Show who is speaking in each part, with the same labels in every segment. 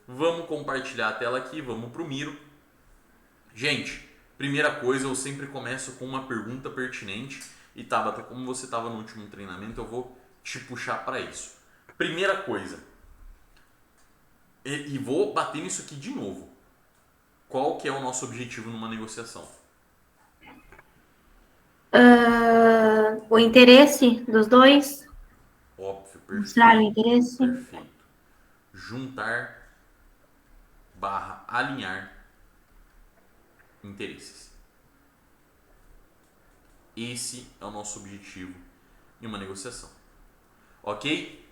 Speaker 1: Vamos compartilhar a tela aqui, vamos pro Miro. Gente, primeira coisa, eu sempre começo com uma pergunta pertinente. E Tabata, como você estava no último treinamento, eu vou te puxar para isso. Primeira coisa, e vou bater nisso aqui de novo. Qual que é o nosso objetivo numa negociação?
Speaker 2: O interesse dos dois,
Speaker 1: Óbvio,
Speaker 2: mostrar o
Speaker 1: perfeito,
Speaker 2: interesse.
Speaker 1: perfeito. Juntar barra alinhar interesses. Esse é o nosso objetivo em uma negociação. Ok?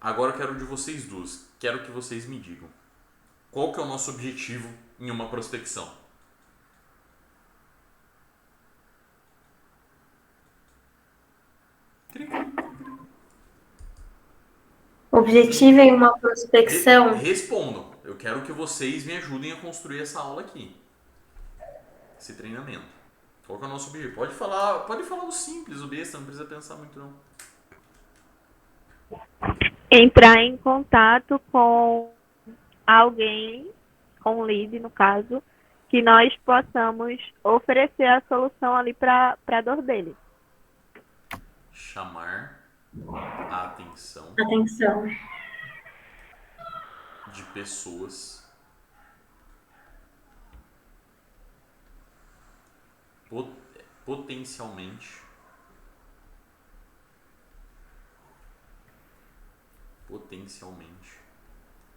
Speaker 1: Agora eu quero de vocês duas. Quero que vocês me digam. Qual que é o nosso objetivo em uma prospecção?
Speaker 2: Objetivo em uma prospecção.
Speaker 1: Respondam. Eu quero que vocês me ajudem a construir essa aula aqui. Esse treinamento. Qual que é o nosso objetivo? Pode falar o simples, o besta, não precisa pensar muito não.
Speaker 3: Entrar em contato com alguém, com o lead no caso, que nós possamos oferecer a solução ali para a dor dele.
Speaker 1: Chamar a atenção
Speaker 2: Atenção.
Speaker 1: de pessoas potencialmente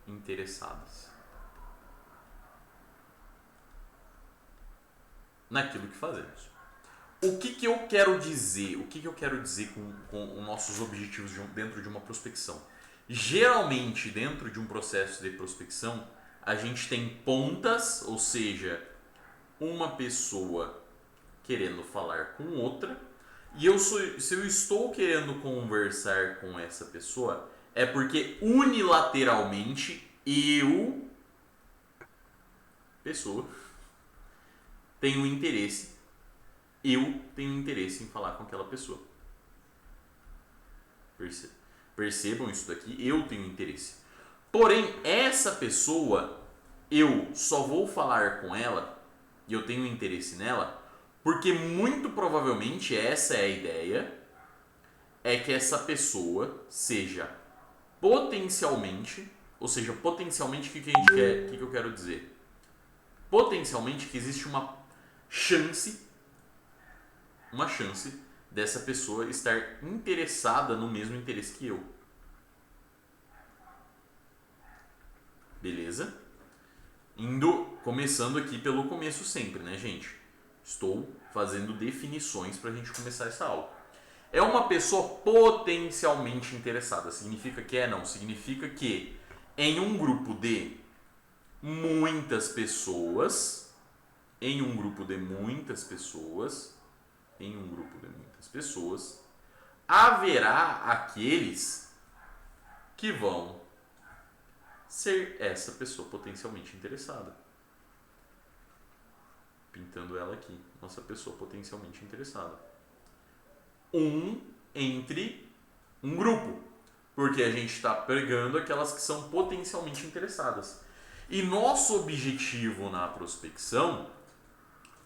Speaker 1: interessadas naquilo que fazemos. O que eu quero dizer? O que eu quero dizer com os nossos objetivos dentro de uma prospecção? Geralmente, dentro de um processo de prospecção, a gente tem pontas, ou seja, uma pessoa querendo falar com outra, e se eu estou querendo conversar com essa pessoa, é porque unilateralmente pessoa, tenho interesse em falar com aquela pessoa. Percebam isso daqui, eu tenho interesse. Porém, essa pessoa, eu só vou falar com ela, e eu tenho interesse nela, porque muito provavelmente essa é a ideia, é que essa pessoa seja potencialmente, ou seja, potencialmente o que a gente quer, o que eu quero dizer? Potencialmente que existe uma chance dessa pessoa estar interessada no mesmo interesse que eu. Beleza? Começando aqui pelo começo sempre, né, gente? Estou fazendo definições para a gente começar essa aula. É uma pessoa potencialmente interessada. Significa que não? Significa que em um grupo de muitas pessoas, haverá aqueles que vão ser essa pessoa potencialmente interessada. Pintando ela aqui, nossa pessoa potencialmente interessada. Entre um grupo, porque a gente está pegando aquelas que são potencialmente interessadas. E nosso objetivo na prospecção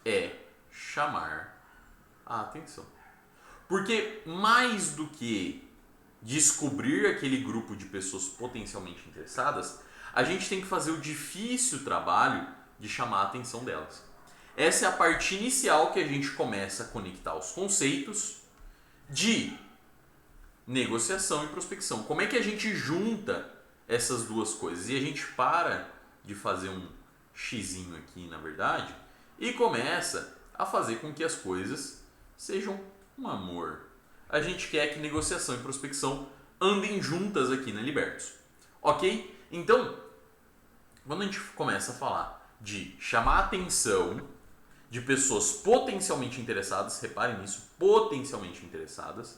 Speaker 1: é chamar a atenção. Porque mais do que descobrir aquele grupo de pessoas potencialmente interessadas, a gente tem que fazer o difícil trabalho de chamar a atenção delas. Essa é a parte inicial que a gente começa a conectar os conceitos de negociação e prospecção. Como é que a gente junta essas duas coisas? E a gente para de fazer um xizinho aqui, na verdade, e começa a fazer com que as coisas sejam um amor. A gente quer que negociação e prospecção andem juntas aqui na Libertos. Ok? Então, quando a gente começa a falar de chamar a atenção de pessoas potencialmente interessadas, reparem nisso, potencialmente interessadas,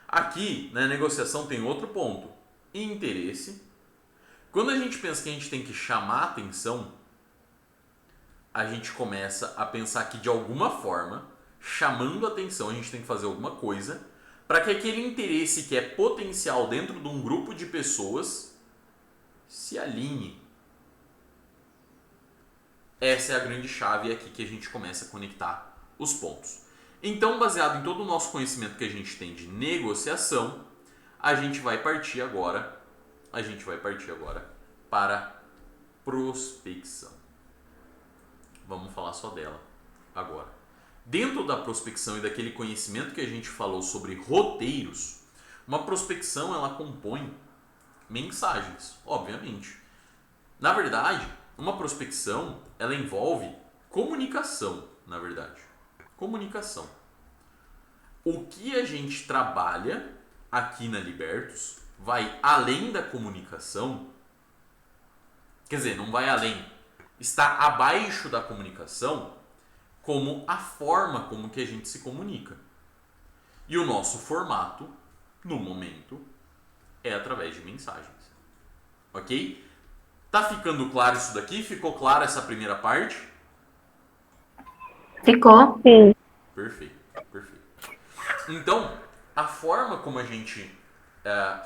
Speaker 1: aqui na negociação tem outro ponto, interesse. Quando a gente pensa que a gente tem que chamar a atenção, a gente começa a pensar que de alguma forma, chamando a atenção, a gente tem que fazer alguma coisa para que aquele interesse que é potencial dentro de um grupo de pessoas se alinhe. Essa é a grande chave, é aqui que a gente começa a conectar os pontos. Então, baseado em todo o nosso conhecimento que a gente tem de negociação, a gente vai partir agora para prospecção. Vamos falar só dela agora. Dentro da prospecção e daquele conhecimento que a gente falou sobre roteiros, uma prospecção ela compõe mensagens, obviamente. Na verdade, uma prospecção ela envolve comunicação, na verdade. Comunicação. O que a gente trabalha aqui na Libertus vai além da comunicação, quer dizer, não vai além, está abaixo da comunicação, como a forma como que a gente se comunica. E o nosso formato, no momento, é através de mensagens. Ok? Tá ficando claro isso daqui? Ficou clara essa primeira parte?
Speaker 2: Ficou?
Speaker 3: Sim.
Speaker 1: Perfeito, perfeito. Então, a forma como a gente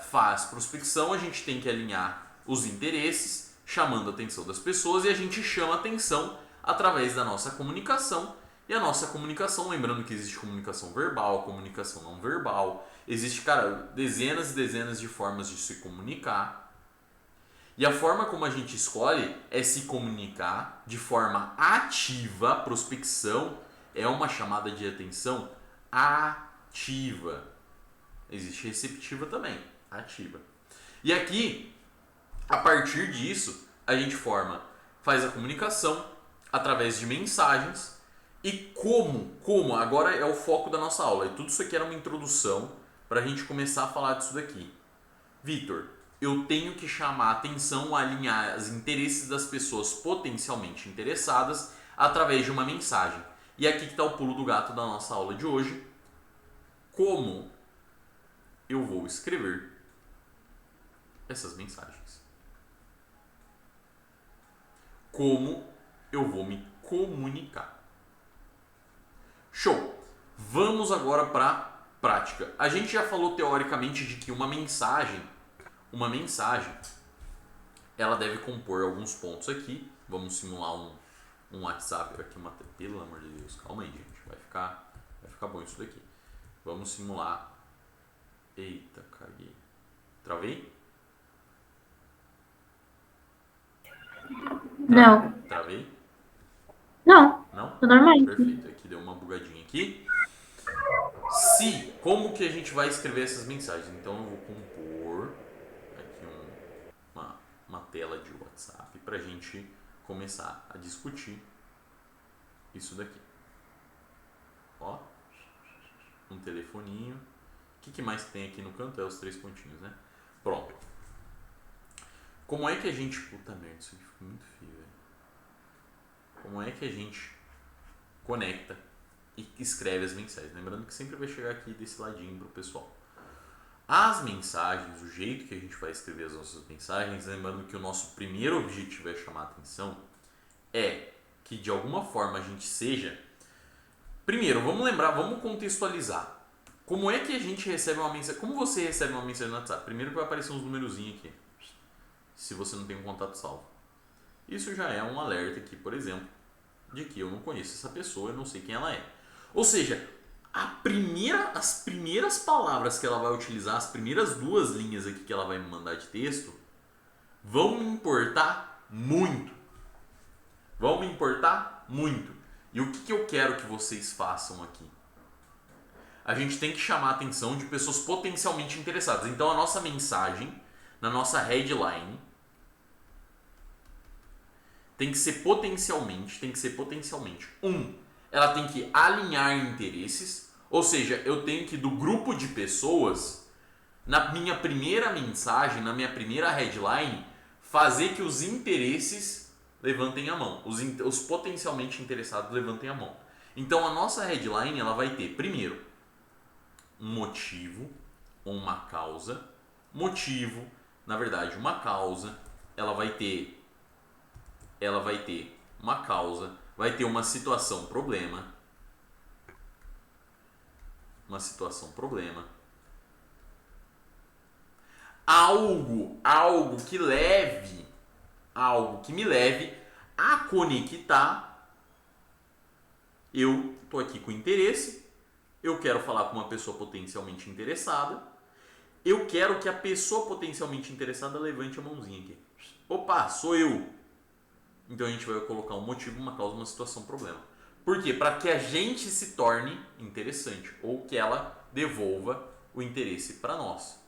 Speaker 1: faz prospecção, a gente tem que alinhar os interesses, chamando a atenção das pessoas, e a gente chama a atenção através da nossa comunicação. E a nossa comunicação, lembrando que existe comunicação verbal, comunicação não verbal, existe, cara, dezenas e dezenas de formas de se comunicar. E a forma como a gente escolhe é se comunicar de forma ativa. Prospecção é uma chamada de atenção ativa. Existe receptiva também, ativa. E aqui, a partir disso, a gente faz a comunicação através de mensagens. E como, agora é o foco da nossa aula. E tudo isso aqui era uma introdução para a gente começar a falar disso daqui. Vitor, eu tenho que chamar a atenção, alinhar os interesses das pessoas potencialmente interessadas através de uma mensagem. E aqui que está o pulo do gato da nossa aula de hoje. Como eu vou escrever essas mensagens? Como eu vou me comunicar? Show! Vamos agora para a prática. A gente já falou teoricamente de que uma mensagem, ela deve compor alguns pontos aqui. Vamos simular um WhatsApp aqui, pelo amor de Deus, calma aí, gente, vai ficar bom isso daqui. Vamos simular. Eita, caguei. Travei?
Speaker 2: Não.
Speaker 1: Travei?
Speaker 2: Não.
Speaker 1: Não?
Speaker 2: Tudo normal.
Speaker 1: Perfeito, aqui deu uma bugadinha aqui. Como que a gente vai escrever essas mensagens? Então eu vou compor aqui uma tela de WhatsApp para a gente começar a discutir isso daqui. Ó, um telefoninho. O que mais tem aqui no canto? É os 3 pontinhos, né? Pronto. Como é que a gente... Puta merda, isso aqui ficou muito feio, velho. Como é que a gente conecta e escreve as mensagens? Lembrando que sempre vai chegar aqui desse ladinho pro pessoal. As mensagens, o jeito que a gente vai escrever as nossas mensagens, lembrando que o nosso primeiro objetivo é chamar a atenção, é que de alguma forma a gente seja... Primeiro, vamos contextualizar. Como é que a gente recebe uma mensagem? Como você recebe uma mensagem no WhatsApp? Primeiro que vai aparecer uns numerozinhos aqui, se você não tem um contato salvo. Isso já é um alerta aqui, por exemplo, de que eu não conheço essa pessoa, eu não sei quem ela é. Ou seja, as primeiras palavras que ela vai utilizar, as primeiras 2 linhas aqui que ela vai me mandar de texto, vão me importar muito. Vão me importar muito. E o que eu quero que vocês façam aqui? A gente tem que chamar a atenção de pessoas potencialmente interessadas. Então a nossa mensagem, na nossa headline, tem que ser potencialmente. Ela tem que alinhar interesses, ou seja, eu tenho que, do grupo de pessoas, na minha primeira mensagem, na minha primeira headline, fazer que os interesses levantem a mão, os potencialmente interessados levantem a mão. Então a nossa headline ela vai ter, primeiro, um motivo ou uma causa. Motivo, na verdade, uma causa, ela vai ter uma causa, vai ter uma situação problema. algo que me leve a conectar. Eu tô aqui com interesse, eu quero falar com uma pessoa potencialmente interessada, eu quero que a pessoa potencialmente interessada levante a mãozinha aqui. Opa, sou eu. Então a gente vai colocar um motivo, uma causa, uma situação, um problema. Por quê? Para que a gente se torne interessante ou que ela devolva o interesse para nós.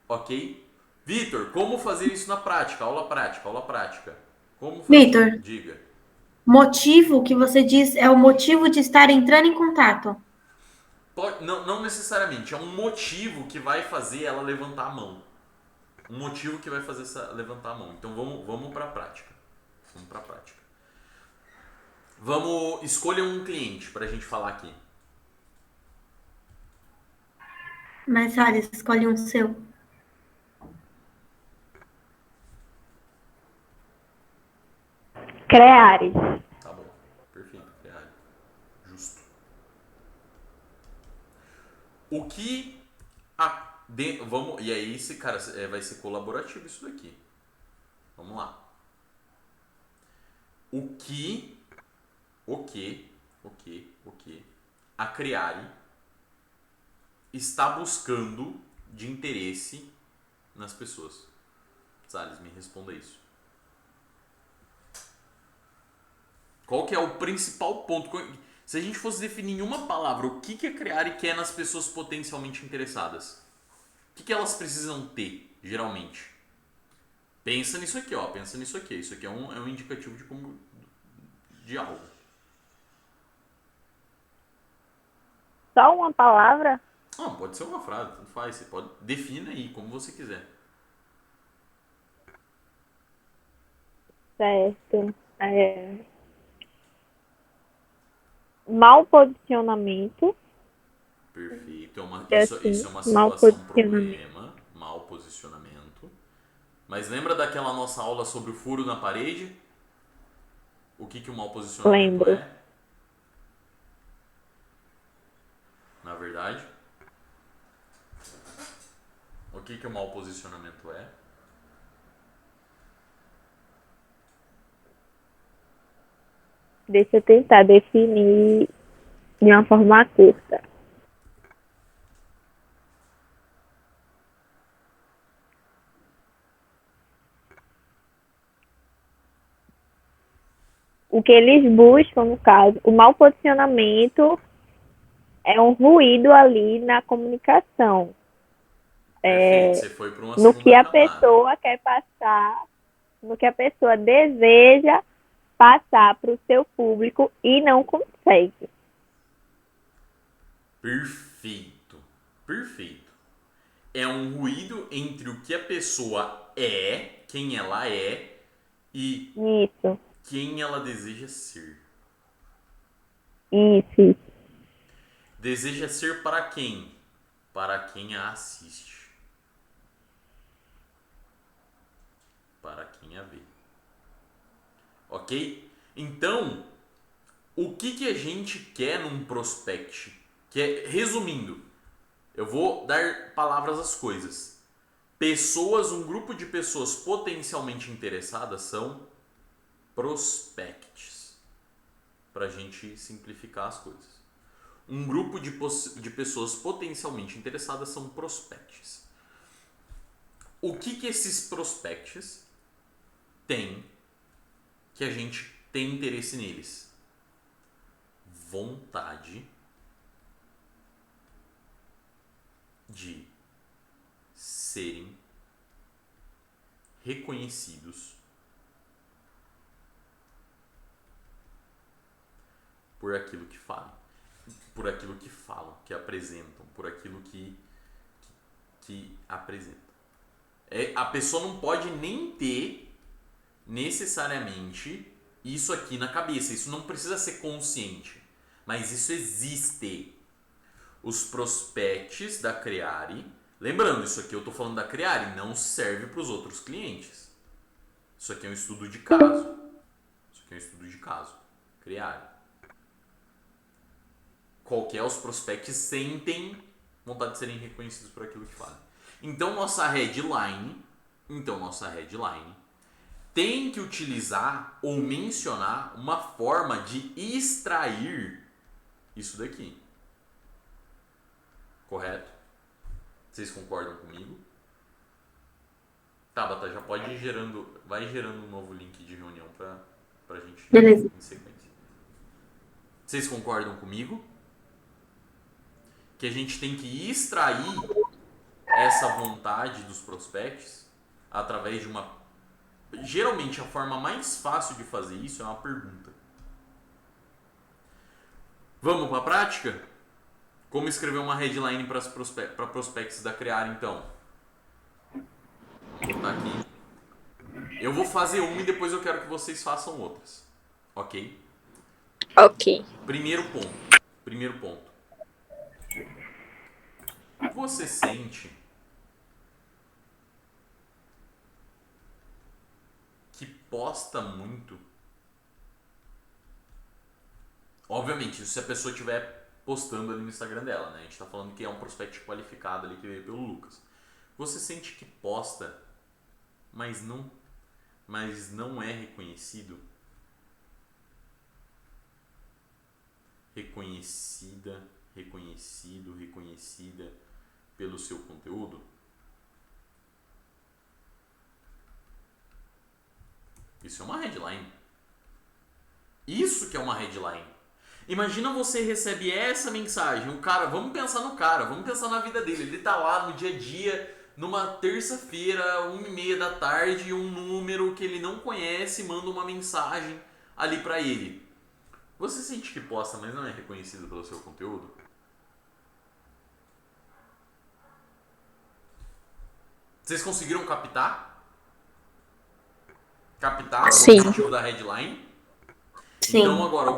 Speaker 1: Ok? Vitor, como fazer isso na prática? Aula prática, aula prática. Como fazer?
Speaker 2: Vitor,
Speaker 1: Diga.
Speaker 2: motivo que você diz é o motivo de estar entrando em contato.
Speaker 1: Não necessariamente, é um motivo que vai fazer ela levantar a mão. Um motivo que vai fazer essa levantar a mão. Então vamos para a prática. Vamos para a prática. Vamos escolher um cliente para a gente falar aqui.
Speaker 2: Mas, Salles, escolhe um seu.
Speaker 3: Creares.
Speaker 1: Tá bom. Perfeito. Justo. O que vamos, e aí esse cara vai ser colaborativo isso daqui. Vamos lá. O que a Criare está buscando de interesse nas pessoas? Salles, me responda isso. Qual que é o principal ponto? Se a gente fosse definir em uma palavra o que a Criare quer nas pessoas potencialmente interessadas, o que elas precisam ter, geralmente? Pensa nisso aqui, ó. Pensa nisso aqui. Isso aqui é um indicativo de algo.
Speaker 3: Só uma palavra?
Speaker 1: Não, pode ser uma frase, tanto faz. Você pode definir aí, como você quiser.
Speaker 3: Certo. Mau posicionamento.
Speaker 1: Perfeito.
Speaker 3: Assim,
Speaker 1: Isso é uma
Speaker 3: mau
Speaker 1: situação,
Speaker 3: posicionamento.
Speaker 1: problema. Mau posicionamento. Mas lembra daquela nossa aula sobre o furo na parede? O que o mau posicionamento
Speaker 3: Lembro.
Speaker 1: é? Na verdade. O que o mau posicionamento é?
Speaker 3: Deixa eu tentar definir de uma forma curta. O que eles buscam, no caso, o mau posicionamento é um ruído ali na comunicação.
Speaker 1: Perfeito, você foi para uma
Speaker 3: No que
Speaker 1: segunda
Speaker 3: a
Speaker 1: camada.
Speaker 3: pessoa quer passar, no que a pessoa deseja passar para o seu público e não consegue.
Speaker 1: Perfeito, perfeito. É um ruído entre o que a pessoa é, quem ela é, e
Speaker 3: Isso,
Speaker 1: quem ela deseja ser.
Speaker 3: isso.
Speaker 1: Deseja ser para quem? Para quem a assiste. Para quem a vê. Ok? Então, o que a gente quer num prospect? Resumindo, eu vou dar palavras às coisas. Um grupo de pessoas potencialmente interessadas são prospects. Para a gente simplificar as coisas. Um grupo de pessoas potencialmente interessadas são prospects. O que esses prospects têm que a gente tem interesse neles? Vontade de serem reconhecidos por aquilo que falam, que apresentam, por aquilo que apresentam. A pessoa não pode nem ter necessariamente isso aqui na cabeça, isso não precisa ser consciente, mas isso existe. Os prospects da Creare, lembrando, isso aqui eu estou falando da Creare, não serve para os outros clientes. Isso aqui é um estudo de caso. Creare. Qualquer os prospects sentem vontade de serem reconhecidos por aquilo que falam. Então nossa headline tem que utilizar ou mencionar uma forma de extrair isso daqui. Correto? Vocês concordam comigo? Tabata, já pode ir gerando, vai gerando um novo link de reunião pra gente
Speaker 2: Beleza.
Speaker 1: em sequência. Vocês concordam comigo? Que a gente tem que extrair essa vontade dos prospects através de uma... Geralmente a forma mais fácil de fazer isso é uma pergunta. Vamos para a prática? Como escrever uma headline para prospects da Criar, então? Vou botar aqui. Eu vou fazer uma e depois eu quero que vocês façam outras. Ok?
Speaker 4: Ok.
Speaker 1: Primeiro ponto. Você sente que posta muito? Obviamente, se a pessoa estiver postando ali no Instagram dela, né? A gente tá falando que é um prospect qualificado ali que veio pelo Lucas. Você sente que posta, mas não é reconhecido? Reconhecida pelo seu conteúdo? Isso é uma headline. Isso que é uma headline. Imagina você recebe essa mensagem, o cara, vamos pensar no cara, vamos pensar na vida dele. Ele tá lá no dia a dia, numa terça-feira, 1h30 da tarde, e um número que ele não conhece manda uma mensagem ali pra ele. Você sente que posta, mas não é reconhecido pelo seu conteúdo? Vocês conseguiram captar? Captar o
Speaker 4: Sim.
Speaker 1: objetivo da headline?
Speaker 2: Sim.
Speaker 1: Então agora,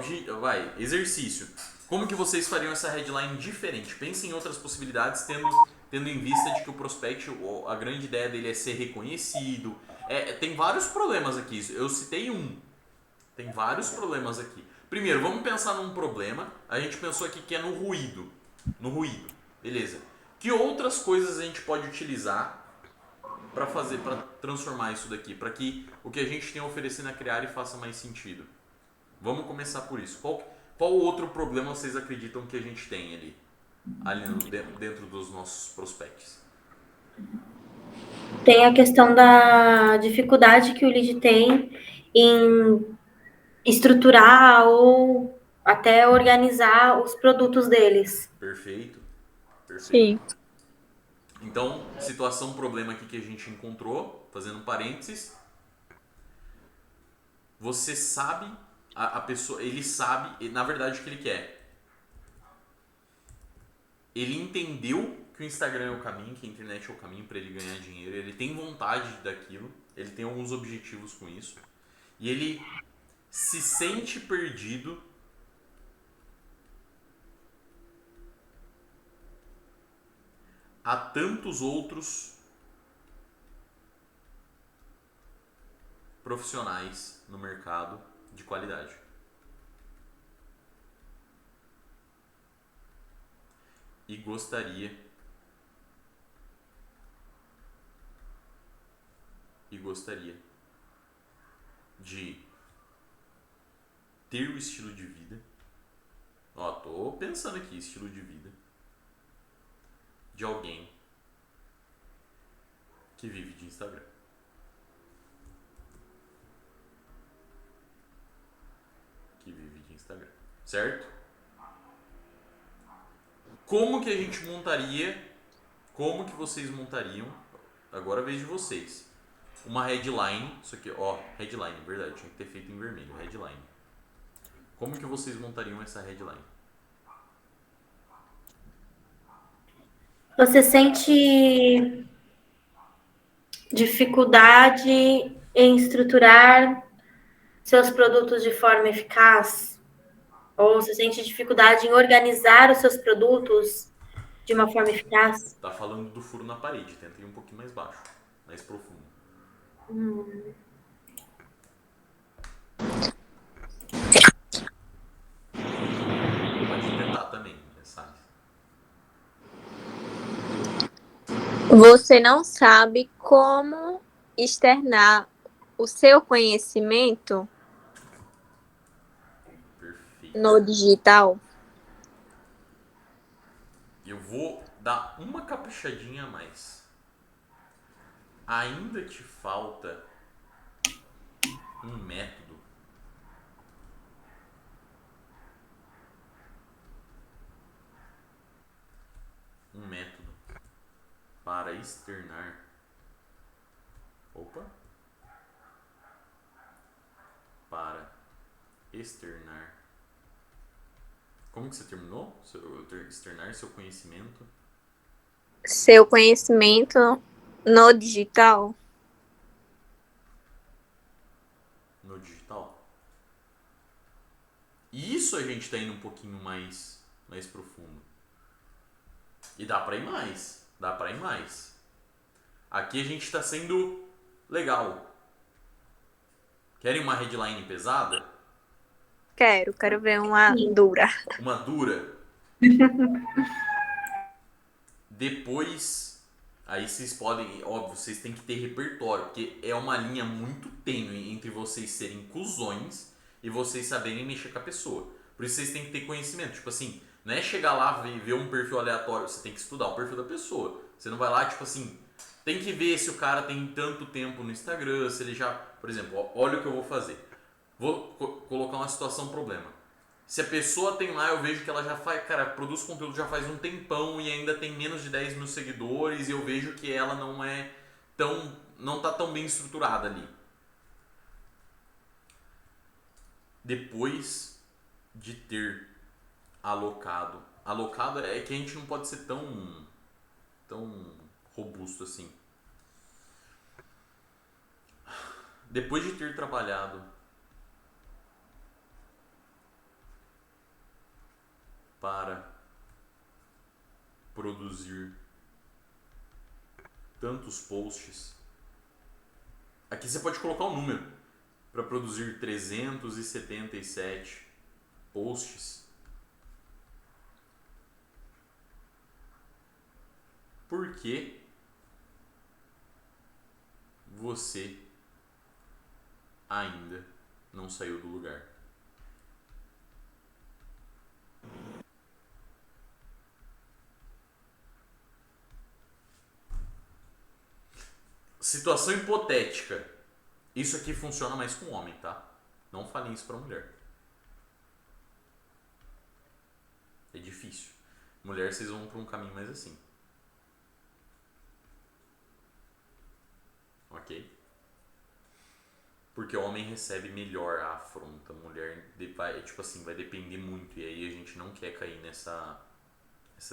Speaker 1: exercício. Como que vocês fariam essa headline diferente? Pensem em outras possibilidades, tendo em vista de que o prospect, a grande ideia dele é ser reconhecido. Tem vários problemas aqui, eu citei um. Tem vários problemas aqui. Primeiro, vamos pensar num problema. A gente pensou aqui que é no ruído. Beleza. Que outras coisas a gente pode utilizar para transformar isso daqui? Para que o que a gente tem a oferecer na Criar faça mais sentido. Vamos começar por isso. Qual outro problema vocês acreditam que a gente tem ali dentro dos nossos prospects?
Speaker 2: Tem a questão da dificuldade que o lead tem em estruturar ou até organizar os produtos deles.
Speaker 1: Perfeito.
Speaker 4: Sim.
Speaker 1: Então, situação, problema aqui que a gente encontrou, fazendo um parênteses. Você sabe, a pessoa, ele sabe, na verdade, o que ele quer. Ele entendeu que o Instagram é o caminho, que a internet é o caminho para ele ganhar dinheiro. Ele tem vontade daquilo, ele tem alguns objetivos com isso. E ele se sente perdido a tantos outros profissionais no mercado de qualidade. E gostaria de ter o estilo de vida. Ó, tô pensando aqui, estilo de vida de alguém que vive de Instagram. Certo? Como que a gente montaria? Como que vocês montariam? Agora é a vez de vocês. Uma headline, isso aqui, ó, headline, verdade, tinha que ter feito em vermelho, headline. Como que vocês montariam essa headline?
Speaker 2: Você sente dificuldade em estruturar seus produtos de forma eficaz? Ou você sente dificuldade em organizar os seus produtos de uma forma eficaz?
Speaker 1: Tá falando do furo na parede, tenta ir um pouquinho mais baixo, mais profundo. Pode tentar também, sabe?
Speaker 4: Você não sabe como externar o seu conhecimento
Speaker 1: Perfeito.
Speaker 4: no digital?
Speaker 1: Eu vou dar uma caprichadinha a mais. Ainda te falta um método para externar. Opa! Para externar. Como que você terminou? Externar seu conhecimento
Speaker 4: Seu conhecimento no digital?
Speaker 1: no digital. E isso a gente tá indo um pouquinho mais profundo. E dá pra ir mais. Dá pra ir mais. Aqui a gente tá sendo legal. Querem uma headline pesada?
Speaker 4: Quero ver uma dura.
Speaker 1: Uma dura? Depois, aí vocês podem, óbvio, vocês têm que ter repertório, porque é uma linha muito tênue entre vocês serem cuzões e vocês saberem mexer com a pessoa. Por isso vocês têm que ter conhecimento. Tipo assim, não é chegar lá e ver um perfil aleatório, você tem que estudar o perfil da pessoa. Você não vai lá, tipo assim, tem que ver se o cara tem tanto tempo no Instagram, se ele já, por exemplo, olha o que eu vou fazer. Vou colocar uma situação problema. Se a pessoa tem lá, eu vejo que ela já faz, cara, produz conteúdo já faz um tempão e ainda tem menos de 10 mil seguidores, e eu vejo que ela não tá tão bem estruturada ali. Depois de ter alocado é que a gente não pode ser tão robusto assim. Depois de ter trabalhado para produzir tantos posts, aqui você pode colocar um número, para produzir 377 posts. Por que você ainda não saiu do lugar? Situação hipotética. Isso aqui funciona mais com homem, tá? Não falem isso pra mulher. É difícil. Mulher, vocês vão pra um caminho mais assim. Ok? Porque o homem recebe melhor a afronta. A mulher vai, tipo assim, vai depender muito. E aí a gente não quer cair nessa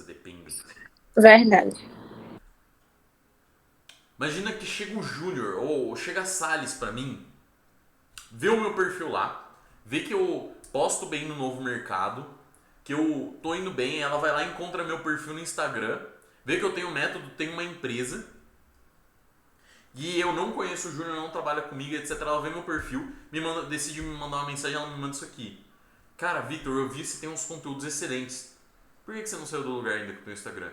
Speaker 1: dependência.
Speaker 4: Verdade.
Speaker 1: Imagina que chega o Júnior ou chega a Salles pra mim, vê o meu perfil lá, vê que eu posto bem no Novo Mercado, que eu tô indo bem, ela vai lá e encontra meu perfil no Instagram, vê que eu tenho método, tenho uma empresa, e eu não conheço o Júnior, não trabalha comigo, etc. Ela vê meu perfil, decide me mandar uma mensagem, ela me manda isso aqui. Cara, Victor, eu vi que você tem uns conteúdos excelentes. Por que você não saiu do lugar ainda com o teu Instagram?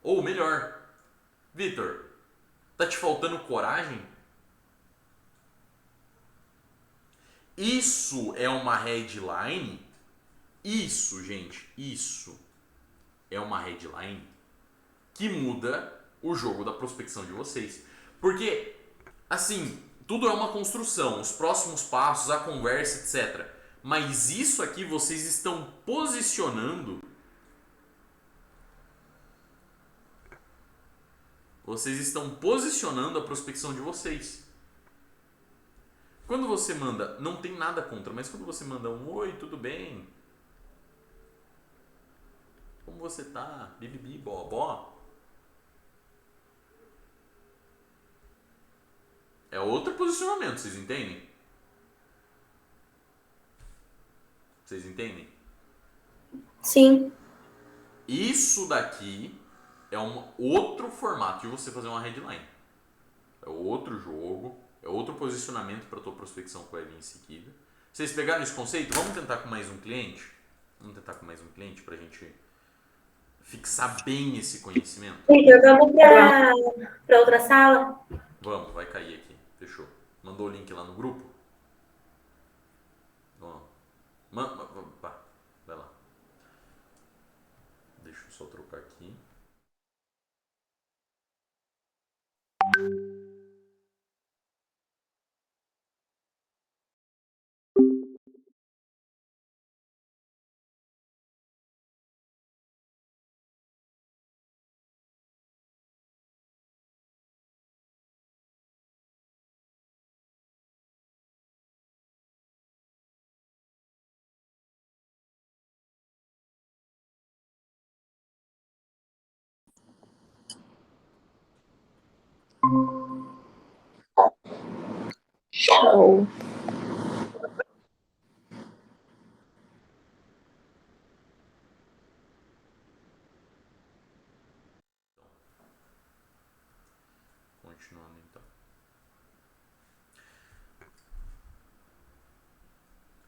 Speaker 1: Ou melhor, Victor, tá te faltando coragem? Isso é uma headline? Isso, gente, isso é uma headline que muda o jogo da prospecção de vocês. Porque, assim, tudo é uma construção, os próximos passos, a conversa, etc. Mas isso aqui vocês estão posicionando. Vocês estão posicionando a prospecção de vocês. Quando você manda, não tem nada contra, mas quando você manda um oi, tudo bem? Como você tá? Bibibi, bobó. É outro posicionamento, vocês entendem? Vocês entendem?
Speaker 2: Sim.
Speaker 1: Isso daqui é um outro formato de você fazer uma headline. É outro jogo, é outro posicionamento para a tua prospecção que vai vir em seguida. Vocês pegaram esse conceito? Vamos tentar com mais um cliente? Vamos tentar com mais um cliente pra gente fixar bem esse conhecimento?
Speaker 2: Victor, vamos para outra sala?
Speaker 1: Vamos, vai cair aqui. Fechou. Mandou o link lá no grupo? Vamos. Vai lá. Deixa eu só trocar aqui.
Speaker 4: Show.
Speaker 1: Continuando então.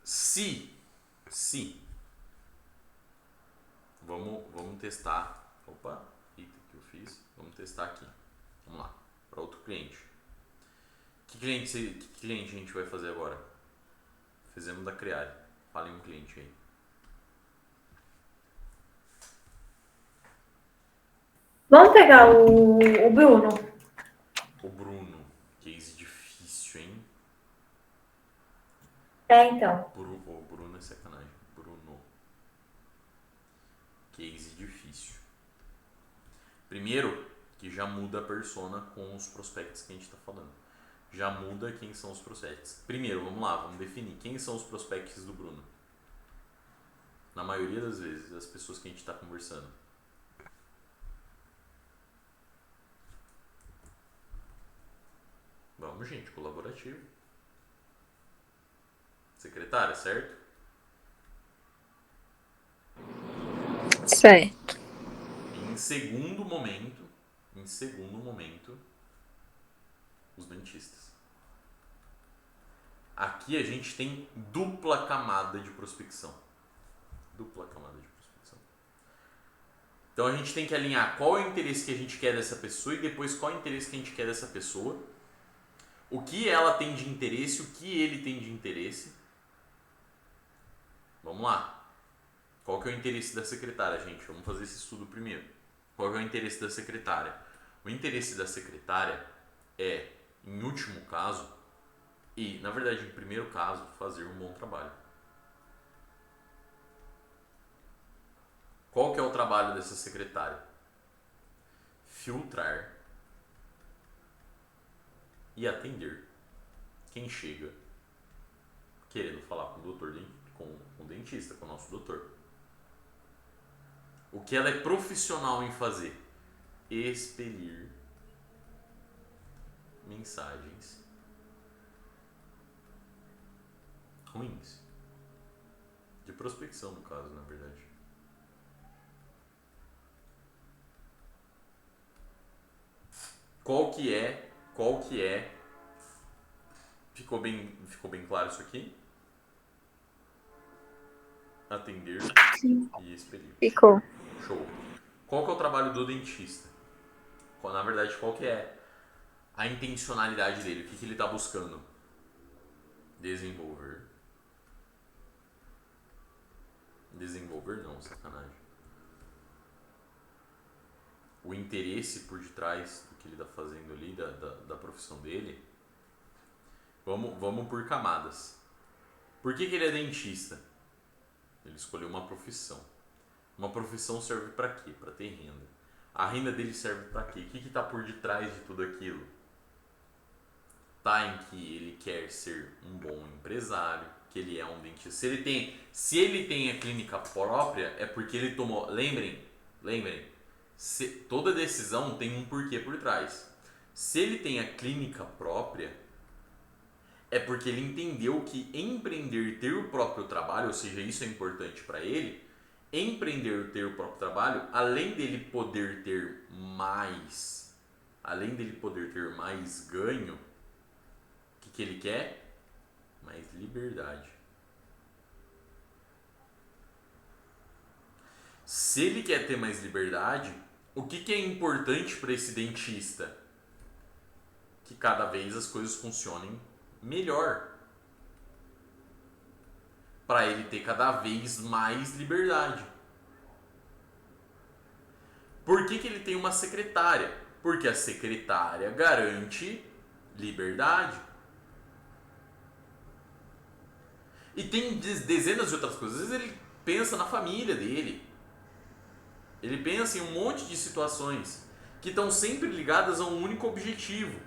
Speaker 1: Se vamos testar. Opa, eita, que eu fiz. Vamos testar aqui. Vamos lá, para outro cliente. Que cliente a gente vai fazer agora? Fizemos da Creare. Fale um cliente aí.
Speaker 2: Vamos pegar o Bruno.
Speaker 1: O Bruno. Case difícil, hein?
Speaker 2: Então.
Speaker 1: O Bruno é sacanagem. Bruno. Case difícil. Primeiro, que já muda a persona com os prospects que a gente está falando. Já muda quem são os prospects. Primeiro, vamos lá, vamos definir quem são os prospects do Bruno. Na maioria das vezes, as pessoas que a gente está conversando. Vamos, gente, colaborativo. Secretária, certo?
Speaker 4: Certo.
Speaker 1: Em segundo momento, os dentistas. Aqui a gente tem dupla camada de prospecção. Então a gente tem que alinhar qual é o interesse que a gente quer dessa pessoa e depois qual é o interesse que a gente quer dessa pessoa. O que ela tem de interesse, o que ele tem de interesse. Vamos lá. Qual que é o interesse da secretária, gente? Vamos fazer esse estudo primeiro. Qual que é o interesse da secretária? O interesse da secretária é, em último caso, e na verdade em primeiro caso, fazer um bom trabalho. Qual que é o trabalho dessa secretária? Filtrar e atender quem chega querendo falar com o doutor, com o dentista, com o nosso doutor. O que ela é profissional em fazer? Expelir mensagens ruins. De prospecção, no caso, na verdade. Qual que é? Ficou bem claro isso aqui? Atender e expelir.
Speaker 4: Ficou.
Speaker 1: Show. Qual que é o trabalho do dentista? Na verdade, qual que é a intencionalidade dele? O que ele está buscando? Desenvolver não, sacanagem. O interesse por detrás do que ele está fazendo ali, da profissão dele. Vamos por camadas. Por que ele é dentista? Ele escolheu uma profissão. Uma profissão serve para quê? Para ter renda. A renda dele serve para quê? O que está por detrás de tudo aquilo? Tá em que ele quer ser um bom empresário, que ele é um dentista. Se ele tem a clínica própria, é porque ele tomou... Lembrem, toda decisão tem um porquê por trás. Se ele tem a clínica própria, é porque ele entendeu que empreender, ter o próprio trabalho, ou seja, isso é importante para ele. Empreender, ter o próprio trabalho, além dele poder ter mais ganho, o que ele quer? Mais liberdade. Se ele quer ter mais liberdade, o que é importante para esse dentista? Que cada vez as coisas funcionem melhor. Para ele ter cada vez mais liberdade. Por que ele tem uma secretária? Porque a secretária garante liberdade. E tem dezenas de outras coisas. Às vezes ele pensa na família dele. Ele pensa em um monte de situações que estão sempre ligadas a um único objetivo.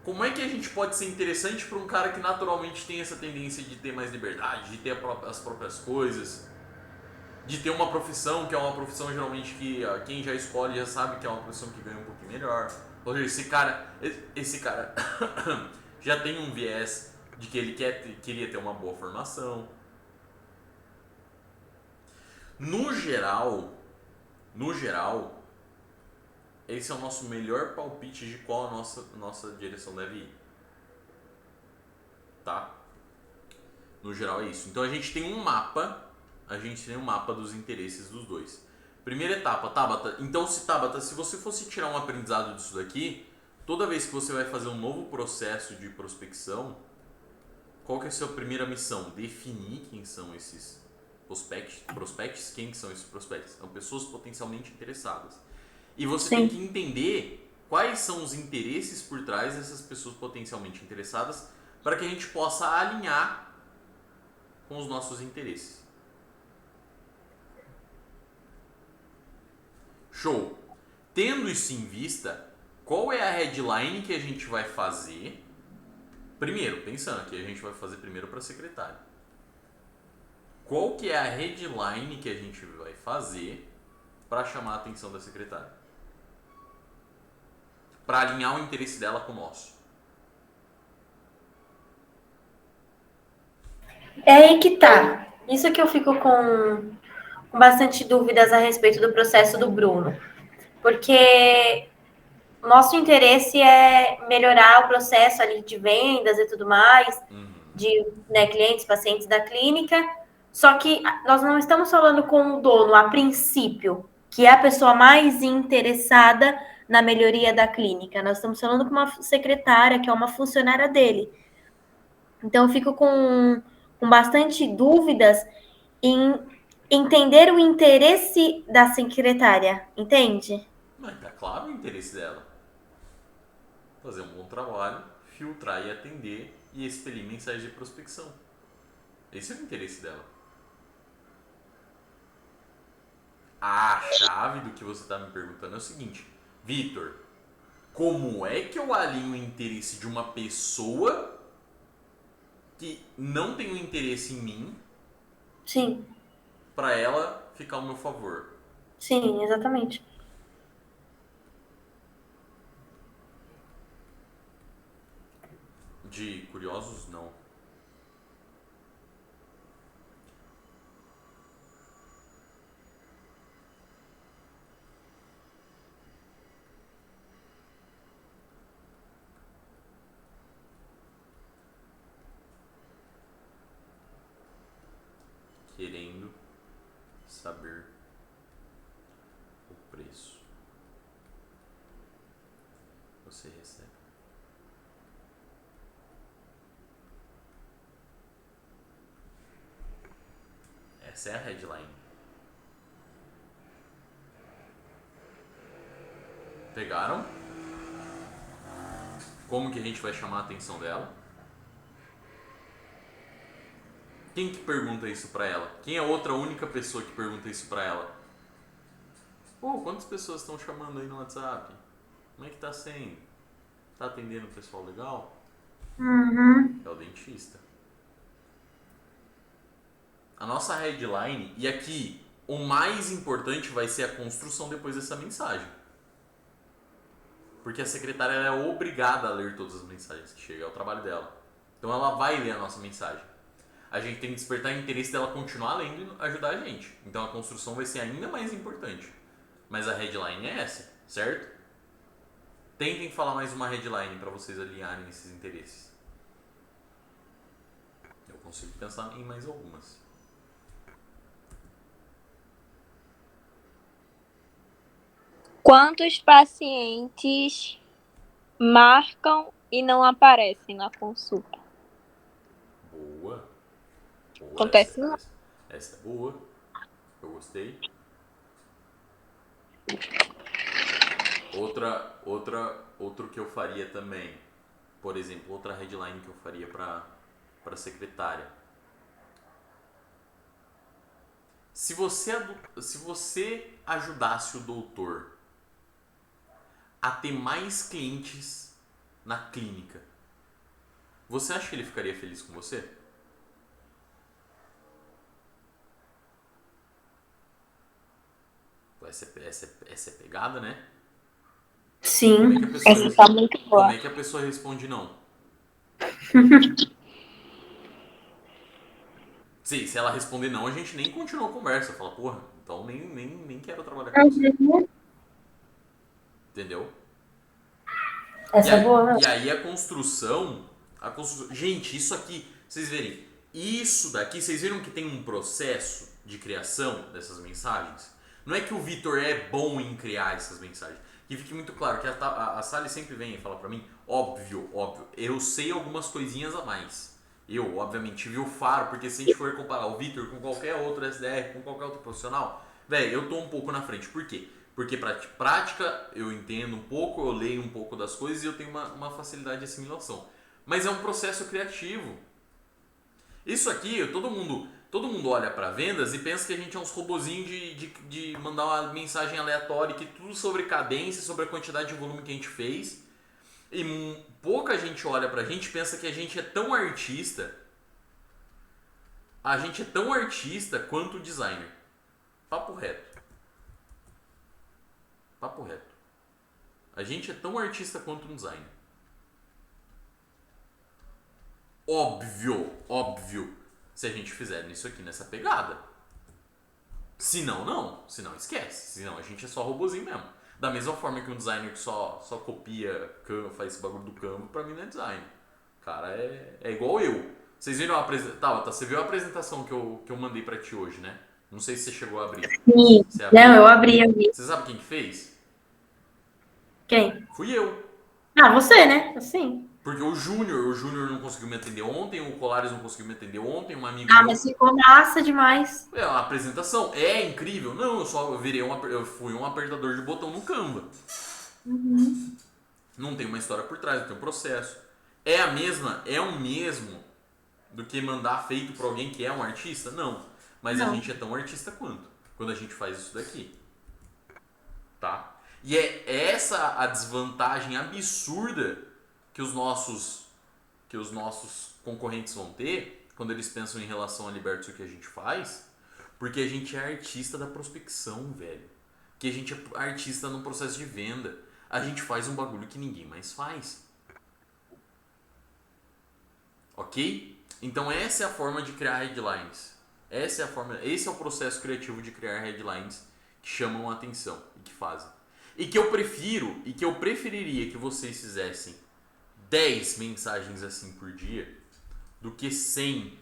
Speaker 1: Como é que a gente pode ser interessante para um cara que naturalmente tem essa tendência de ter mais liberdade, de ter as próprias coisas, de ter uma profissão que é uma profissão geralmente que quem já escolhe já sabe que é uma profissão que ganha um pouquinho melhor. Ou seja, esse cara já tem um viés de que ele queria ter uma boa formação. No geral, esse é o nosso melhor palpite de qual a nossa direção deve ir. Tá? No geral é isso. Então a gente tem um mapa dos interesses dos dois. Primeira etapa, Tabata. Então, Tabata, se você fosse tirar um aprendizado disso daqui, toda vez que você vai fazer um novo processo de prospecção, qual que é a sua primeira missão? Definir quem são esses prospects, quem são esses prospects? São pessoas potencialmente interessadas. E você tem que entender quais são os interesses por trás dessas pessoas potencialmente interessadas para que a gente possa alinhar com os nossos interesses. Show! Tendo isso em vista, qual é a headline que a gente vai fazer? Primeiro, pensando que a gente vai fazer primeiro para a secretária. Qual que é a headline que a gente vai fazer para chamar a atenção da secretária? Para alinhar o interesse dela com o nosso.
Speaker 2: É aí que tá. Isso que eu fico com bastante dúvidas a respeito do processo do Bruno. Porque nosso interesse é melhorar o processo ali de vendas e tudo mais, de clientes, pacientes da clínica. Só que nós não estamos falando com o dono a princípio, que é a pessoa mais interessada na melhoria da clínica. Nós estamos falando com uma secretária, que é uma funcionária dele. Então, eu fico com bastante dúvidas em entender o interesse da secretária, entende?
Speaker 1: Mas tá claro o interesse dela. Fazer um bom trabalho, filtrar e atender e expelir mensagens de prospecção. Esse é o interesse dela. A chave do que você está me perguntando é o seguinte: Vitor, como é que eu alinho o interesse de uma pessoa que não tem um interesse em mim?
Speaker 2: Sim.
Speaker 1: Para ela ficar ao meu favor?
Speaker 2: Sim, exatamente.
Speaker 1: De curiosos, não. Querendo saber o preço. Você recebe. Essa é a headline. Pegaram? Como que a gente vai chamar a atenção dela? Quem que pergunta isso pra ela? Quem é a outra única pessoa que pergunta isso pra ela? Pô, quantas pessoas estão chamando aí no WhatsApp? Como é que tá sendo? Tá atendendo o pessoal legal? É o dentista. A nossa headline, e aqui o mais importante vai ser a construção depois dessa mensagem. Porque a secretária é obrigada a ler todas as mensagens que chegam, é o trabalho dela. Então ela vai ler a nossa mensagem. A gente tem que despertar o interesse dela continuar lendo e ajudar a gente. Então a construção vai ser ainda mais importante. Mas a headline é essa, certo? Tentem falar mais uma headline para vocês alinharem esses interesses. Eu consigo pensar em mais algumas.
Speaker 4: Quantos pacientes marcam e não aparecem na consulta?
Speaker 1: Boa. Boa.
Speaker 4: Acontece não.
Speaker 1: Essa é boa. Eu gostei. Outro que eu faria também. Por exemplo, outra headline que eu faria para secretária. Se você ajudasse o doutor a ter mais clientes na clínica, você acha que ele ficaria feliz com você? Essa é pegada, né? Como é que
Speaker 2: Sim.
Speaker 1: a pessoa,
Speaker 4: Essa tá muito
Speaker 1: como
Speaker 4: boa.
Speaker 1: é que a pessoa responde não? Sim, se ela responder não, a gente nem continua a conversa. Fala, porra, então nem quero trabalhar com você. Entendeu?
Speaker 2: Essa é boa,
Speaker 1: E aí a construção. Gente, isso aqui, vocês verem, isso daqui, vocês viram que tem um processo de criação dessas mensagens? Não é que o Vitor é bom em criar essas mensagens. Que fique muito claro que a Sally sempre vem e fala pra mim, óbvio, eu sei algumas coisinhas a mais. Eu, obviamente, tive o faro, porque se a gente for comparar o Vitor com qualquer outro SDR, com qualquer outro profissional, velho, eu tô um pouco na frente. Por quê? Porque prática eu entendo um pouco, eu leio um pouco das coisas e eu tenho uma facilidade de assimilação. Mas é um processo criativo. Isso aqui, todo mundo olha para vendas e pensa que a gente é uns robozinhos de mandar uma mensagem aleatória, que tudo sobre cadência, sobre a quantidade de volume que a gente fez. E pouca gente olha pra gente e pensa que a gente é tão artista. A gente é tão artista quanto o designer. Papo reto. Papo reto. A gente é tão artista quanto um designer. Óbvio, se a gente fizer isso aqui nessa pegada. Se não, não. Se não, esquece. Se não, a gente é só robozinho mesmo. Da mesma forma que um designer que só copia, faz esse bagulho do Canva, pra mim não é design. Cara, é igual eu. Vocês viram a apresentação? Tá, você viu a apresentação que eu mandei pra ti hoje, né? Não sei se você chegou a abrir.
Speaker 2: Sim.
Speaker 1: Você abriu?
Speaker 2: Não, eu abri.
Speaker 1: Você sabe quem que fez?
Speaker 2: Quem?
Speaker 1: Fui eu.
Speaker 2: Ah, você, né? Assim.
Speaker 1: Porque o Júnior não conseguiu me atender ontem, o Colares não conseguiu me atender ontem, um amigo
Speaker 2: Ah,
Speaker 1: meu.
Speaker 2: mas ficou massa demais.
Speaker 1: É, a apresentação é incrível. Não, eu fui um apertador de botão no Canva. Não tem uma história por trás, não tem um processo. É o mesmo do que mandar feito pra alguém que é um artista? Não. Mas a
Speaker 2: Não.
Speaker 1: gente é tão artista quanto quando a gente faz isso daqui. Tá? E é essa a desvantagem absurda que os nossos concorrentes vão ter quando eles pensam em relação a Liberty, o que a gente faz, porque a gente é artista da prospecção, velho. Que a gente é artista no processo de venda. A gente faz um bagulho que ninguém mais faz. Ok? Então essa é a forma de criar headlines. Esse é o processo criativo de criar headlines que chamam a atenção e que fazem. E que eu preferiria que vocês fizessem 10 mensagens assim por dia do que 100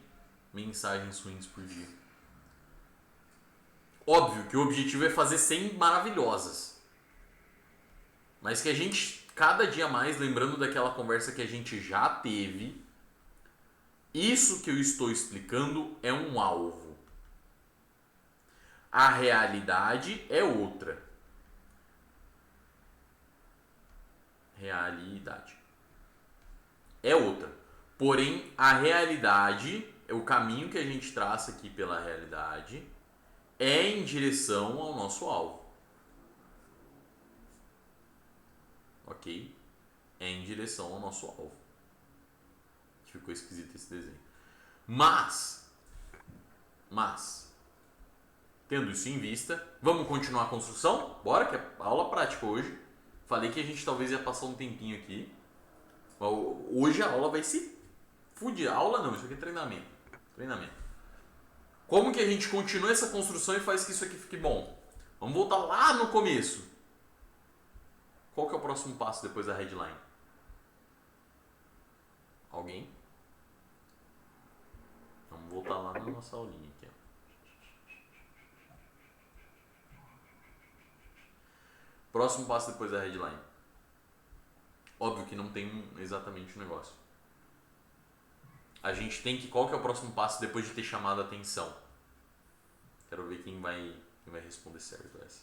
Speaker 1: mensagens ruins por dia. Óbvio que o objetivo é fazer 100 maravilhosas. Mas que a gente, cada dia mais, lembrando daquela conversa que a gente já teve, isso que eu estou explicando é um alvo. A realidade é outra. Realidade é outra. Porém, a realidade, o caminho que a gente traça aqui pela realidade, é em direção ao nosso alvo. Ok? É em direção ao nosso alvo. Ficou esquisito esse desenho. Mas, tendo isso em vista, vamos continuar a construção? Bora, que é aula prática hoje. Falei que a gente talvez ia passar um tempinho aqui. Mas hoje a aula vai se fudir. Aula não, isso aqui é treinamento. Como que a gente continua essa construção e faz que isso aqui fique bom? Vamos voltar lá no começo. Qual que é o próximo passo depois da headline? Alguém? Vamos voltar lá na nossa aulinha aqui. Ó. Próximo passo depois da headline. Óbvio que não tem exatamente um negócio. A gente tem que... Qual que é o próximo passo depois de ter chamado a atenção? Quero ver quem vai responder certo essa.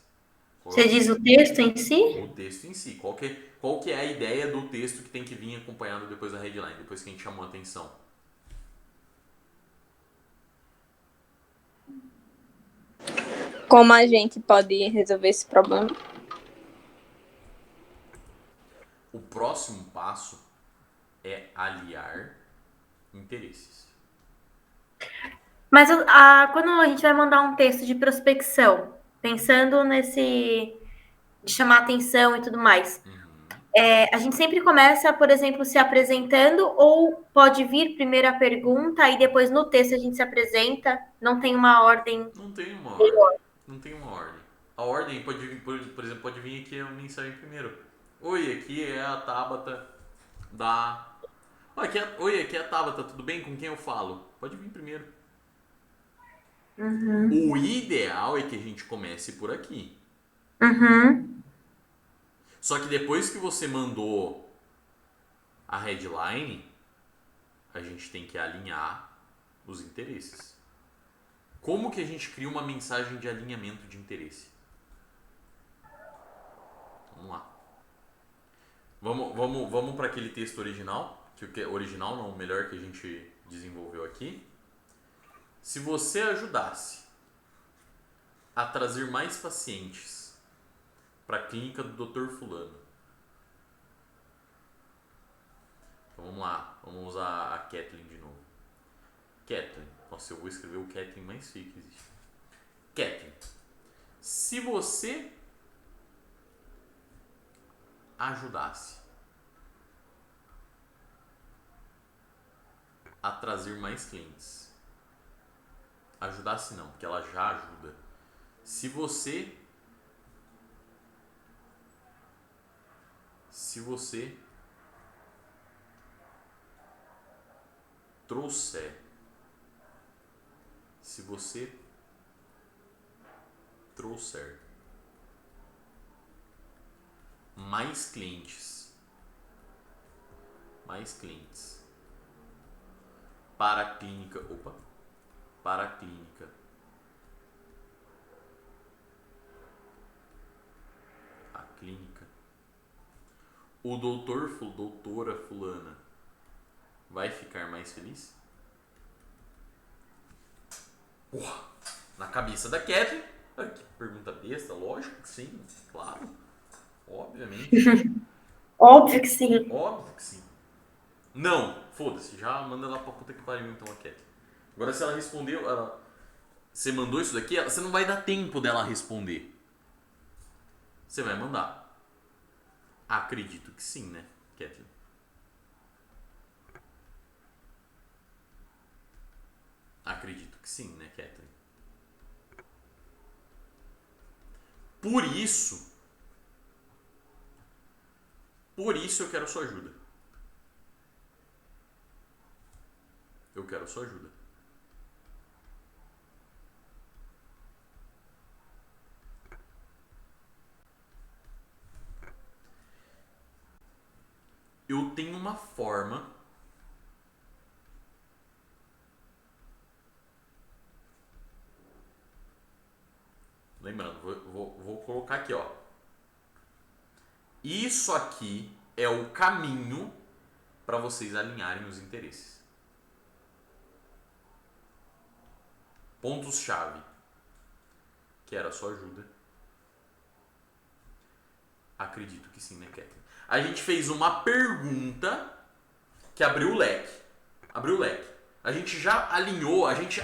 Speaker 2: Você diz o texto em si?
Speaker 1: O texto em si. Qual que é a ideia do texto que tem que vir acompanhado depois da headline, depois que a gente chamou a atenção?
Speaker 4: Como a gente pode resolver esse problema?
Speaker 1: O próximo passo é aliar interesses.
Speaker 2: Mas quando a gente vai mandar um texto de prospecção, pensando nesse de chamar atenção e tudo mais, a gente sempre começa, por exemplo, se apresentando, ou pode vir primeiro a pergunta e depois no texto a gente se apresenta, não tem uma ordem.
Speaker 1: Não tem uma ordem. Não tem uma ordem. A ordem pode vir, por exemplo, pode vir aqui a mensagem primeiro. Oi, aqui é a Tabata da... Oi, aqui é a Tabata, tudo bem? Com quem eu falo? Pode vir primeiro. O ideal é que a gente comece por aqui. Só que depois que você mandou a headline, a gente tem que alinhar os interesses. Como que a gente cria uma mensagem de alinhamento de interesse? Vamos lá. Vamos para aquele texto original, original não, o melhor que a gente desenvolveu aqui. Se você ajudasse a trazer mais pacientes para a clínica do Dr. Fulano. Então vamos lá, vamos usar a Kathleen de novo. Kathleen, nossa, eu vou escrever o Kathleen mais feio que existe. Kathleen, se você ajudasse a trazer mais clientes, ajudasse não, porque ela já ajuda. Se você trouxer mais clientes para a clínica, o doutora fulana vai ficar mais feliz? Porra, na cabeça da Kathleen, que pergunta besta, lógico que sim, claro, obviamente.
Speaker 2: Óbvio que sim.
Speaker 1: Óbvio que sim. Não, foda-se, já manda ela pra puta que pariu então a Kathleen. Agora se ela respondeu, você mandou isso daqui, você não vai dar tempo dela responder. Você vai mandar. Acredito que sim, né, Kathleen? Acredito que sim, né, Kathleen? Por isso eu quero sua ajuda. Eu quero sua ajuda. Eu tenho uma forma lembrando, vou colocar aqui, ó. Isso aqui é o caminho para vocês alinharem os interesses. Pontos-chave. Quero a sua ajuda. Acredito que sim, né, Kathleen? A gente fez uma pergunta que abriu o leque. A gente já alinhou, a gente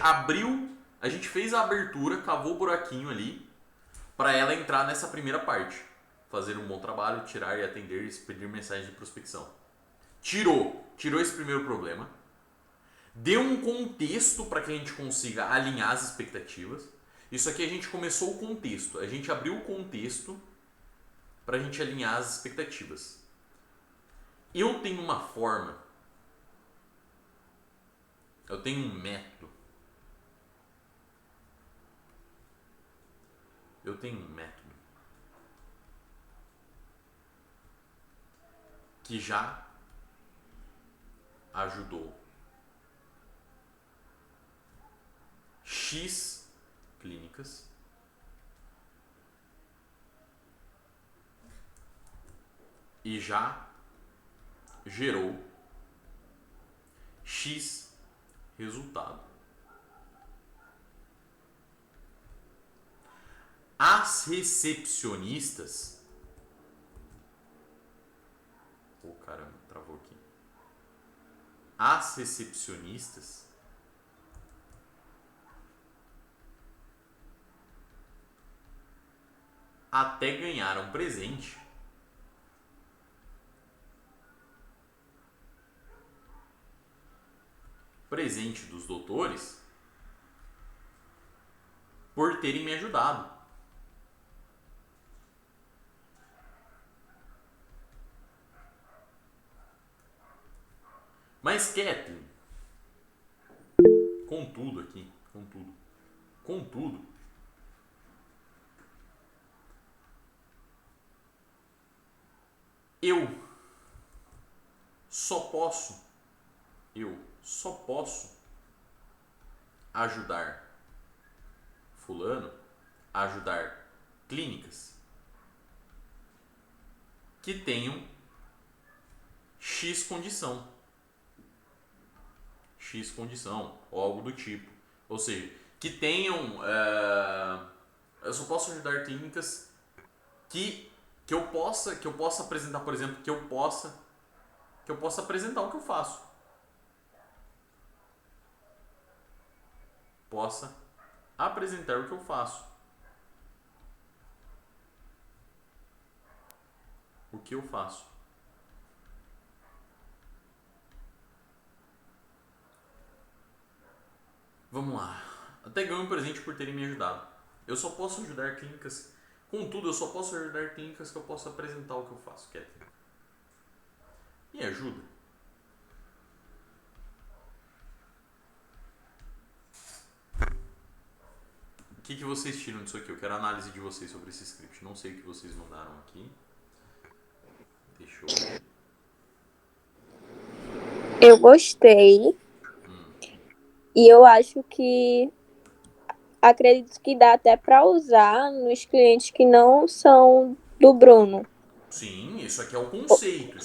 Speaker 1: fez a abertura, cavou o buraquinho ali para ela entrar nessa primeira parte. Fazer um bom trabalho, tirar e atender e expedir mensagens de prospecção. Tirou esse primeiro problema. Deu um contexto para que a gente consiga alinhar as expectativas. Isso aqui a gente começou o contexto. A gente abriu o contexto para a gente alinhar as expectativas. Eu tenho uma forma. Eu tenho um método. que já ajudou X clínicas e já gerou X resultado. As recepcionistas... Oh, caramba, travou aqui. As recepcionistas até ganharam presente dos doutores por terem me ajudado. Mas, Kathleen, contudo, eu só posso ajudar fulano, ajudar clínicas que tenham X condição, ou algo do tipo. Ou seja, que tenham... eu só posso ajudar clínicas que eu possa apresentar, por exemplo, que eu possa apresentar o que eu faço. Possa apresentar o que eu faço. O que eu faço. Vamos lá. Até ganho um presente por terem me ajudado. Eu só posso ajudar clínicas... Contudo, eu só posso ajudar clínicas que eu possa apresentar o que eu faço, Kathleen. Me ajuda. O que vocês tiram disso aqui? Eu quero a análise de vocês sobre esse script. Não sei o que vocês mandaram aqui. Deixa eu ver.
Speaker 4: Eu gostei. E eu acho que acredito que dá até para usar nos clientes que não são do Bruno.
Speaker 1: Sim, isso aqui é o conceito.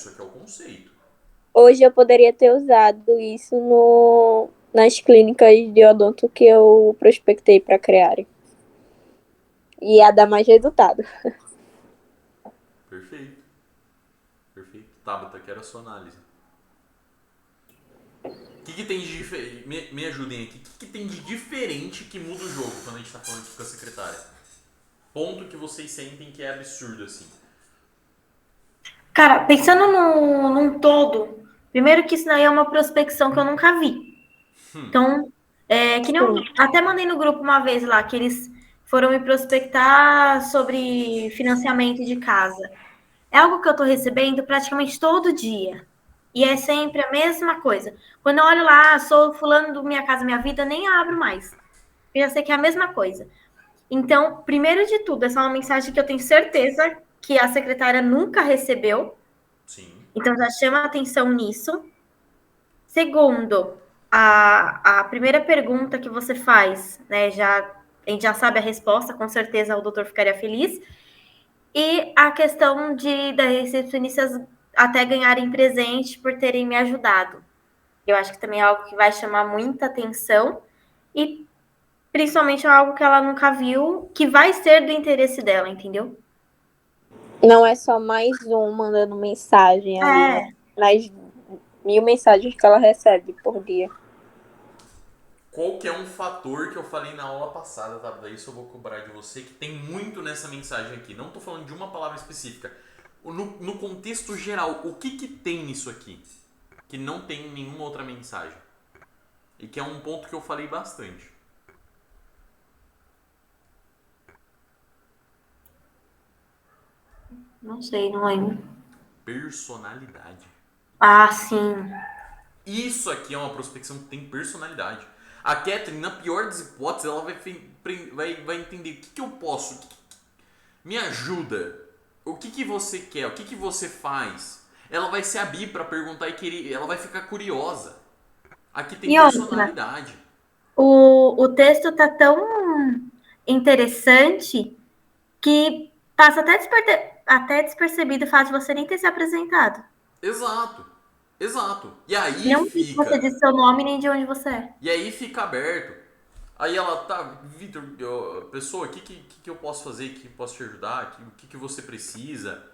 Speaker 4: Hoje eu poderia ter usado isso nas clínicas de odonto que eu prospectei para criarem. E ia dar mais resultado.
Speaker 1: Perfeito. Tabata, quero a sua análise. O que tem de diferente? Me ajudem aqui. O que tem de diferente que muda o jogo quando a gente tá falando aqui com a secretária? Ponto que vocês sentem que é absurdo, assim.
Speaker 2: Cara, pensando num todo, primeiro que isso daí é uma prospecção que eu nunca vi. Então, que nem eu até mandei no grupo uma vez lá, que eles foram me prospectar sobre financiamento de casa. É algo que eu tô recebendo praticamente todo dia. E é sempre a mesma coisa. Quando eu olho lá, sou fulano do Minha Casa Minha Vida, nem abro mais. Eu já sei que é a mesma coisa. Então, primeiro de tudo, essa é uma mensagem que eu tenho certeza que a secretária nunca recebeu.
Speaker 1: Sim.
Speaker 2: Então, já chama atenção nisso. Segundo, a primeira pergunta que você faz, né, a gente já sabe a resposta, com certeza o doutor ficaria feliz. E a questão das recepcionistas até ganharem presente por terem me ajudado. Eu acho que também é algo que vai chamar muita atenção e principalmente é algo que ela nunca viu, que vai ser do interesse dela, entendeu?
Speaker 4: Não é só mais um mandando mensagem ali, nas 1000 mensagens que ela recebe por dia.
Speaker 1: Qual que é um fator que eu falei na aula passada, tá? Daí isso eu vou cobrar de você, que tem muito nessa mensagem aqui. Não tô falando de uma palavra específica. No contexto geral, o que tem nisso aqui? Que não tem em nenhuma outra mensagem. E que é um ponto que eu falei bastante.
Speaker 2: Não sei, não lembro.
Speaker 1: Personalidade.
Speaker 2: Ah, sim.
Speaker 1: Isso aqui é uma prospecção que tem personalidade. A Kathleen, na pior das hipóteses, ela vai entender o que eu posso. Me ajuda. O que você quer? O que você faz? Ela vai se abrir pra perguntar e querer, ela vai ficar curiosa. Aqui tem
Speaker 2: E outra,
Speaker 1: personalidade.
Speaker 2: o texto tá tão interessante que passa até despercebido o fato de você nem ter se apresentado.
Speaker 1: Exato. Exato. E aí
Speaker 2: Não diz que você
Speaker 1: fica.
Speaker 2: disse seu nome nem de onde você é.
Speaker 1: E aí fica aberto. Aí ela tá, Vitor, pessoa, o que eu posso fazer? O que posso te ajudar? O que você precisa?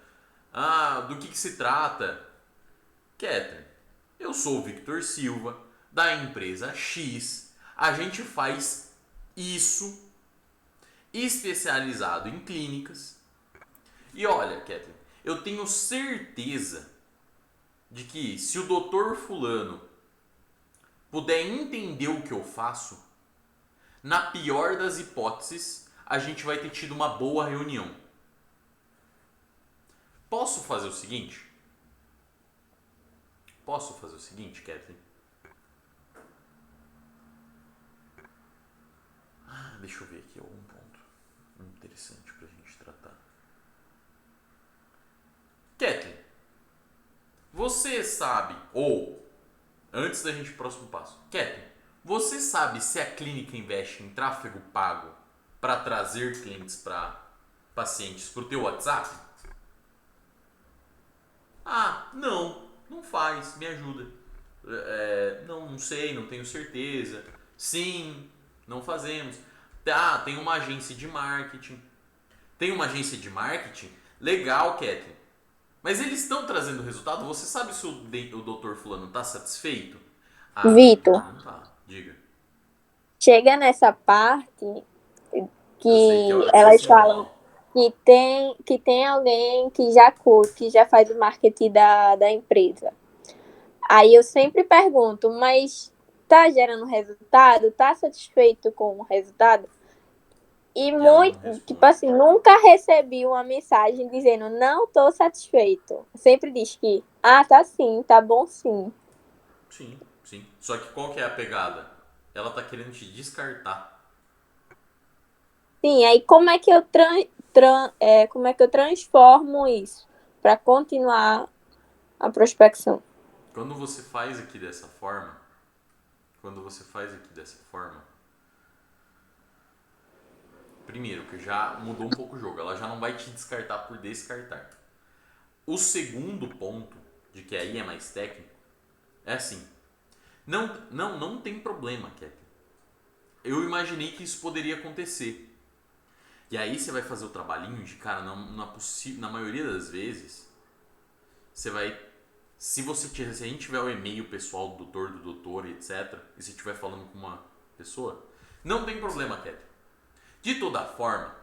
Speaker 1: Ah, do que se trata? Catherine, eu sou o Victor Silva, da empresa X. A gente faz isso, especializado em clínicas. E olha, Catherine, eu tenho certeza de que se o doutor fulano puder entender o que eu faço, na pior das hipóteses, a gente vai ter tido uma boa reunião. Posso fazer o seguinte? Catherine? Deixa eu ver aqui algum ponto interessante pra gente tratar. Catherine, você sabe, ou antes da gente ir pro próximo passo, Catherine, você sabe se a clínica investe em tráfego pago para trazer clientes para pacientes pro teu WhatsApp? Ah, não faz, me ajuda. Não sei, não tenho certeza. Sim, não fazemos. Tá, tem uma agência de marketing. Legal, Catherine. Mas eles estão trazendo resultado? Você sabe se o doutor fulano está satisfeito? Ah,
Speaker 4: Vitor,
Speaker 1: não tá. Diga.
Speaker 4: chega nessa parte
Speaker 1: Eu sei que é
Speaker 4: que
Speaker 1: hora de você
Speaker 4: elas
Speaker 1: se
Speaker 4: falam
Speaker 1: enrolar.
Speaker 4: que tem alguém que já faz o marketing da empresa. Aí eu sempre pergunto, mas tá gerando resultado? Tá satisfeito com o resultado? E
Speaker 1: E ela não
Speaker 4: muito, tipo
Speaker 1: responde.
Speaker 4: assim, nunca recebi uma mensagem dizendo não tô satisfeito. Sempre diz que, tá sim, tá bom sim.
Speaker 1: Sim, sim. Só que qual que é a pegada? Ela tá querendo te descartar.
Speaker 4: Sim, aí como é que eu como é que eu transformo isso para continuar a prospecção?
Speaker 1: Quando você faz aqui dessa forma, primeiro que já mudou um pouco o jogo, ela já não vai te descartar por descartar. O segundo ponto, de que aí é mais técnico, é assim. Não tem problema, Catherine. Eu imaginei que isso poderia acontecer. E aí você vai fazer o trabalhinho de, cara, na maioria das vezes, você vai. Se a gente tiver o e-mail pessoal do doutor, etc., e se estiver falando com uma pessoa, não tem problema, Catherine. De toda forma,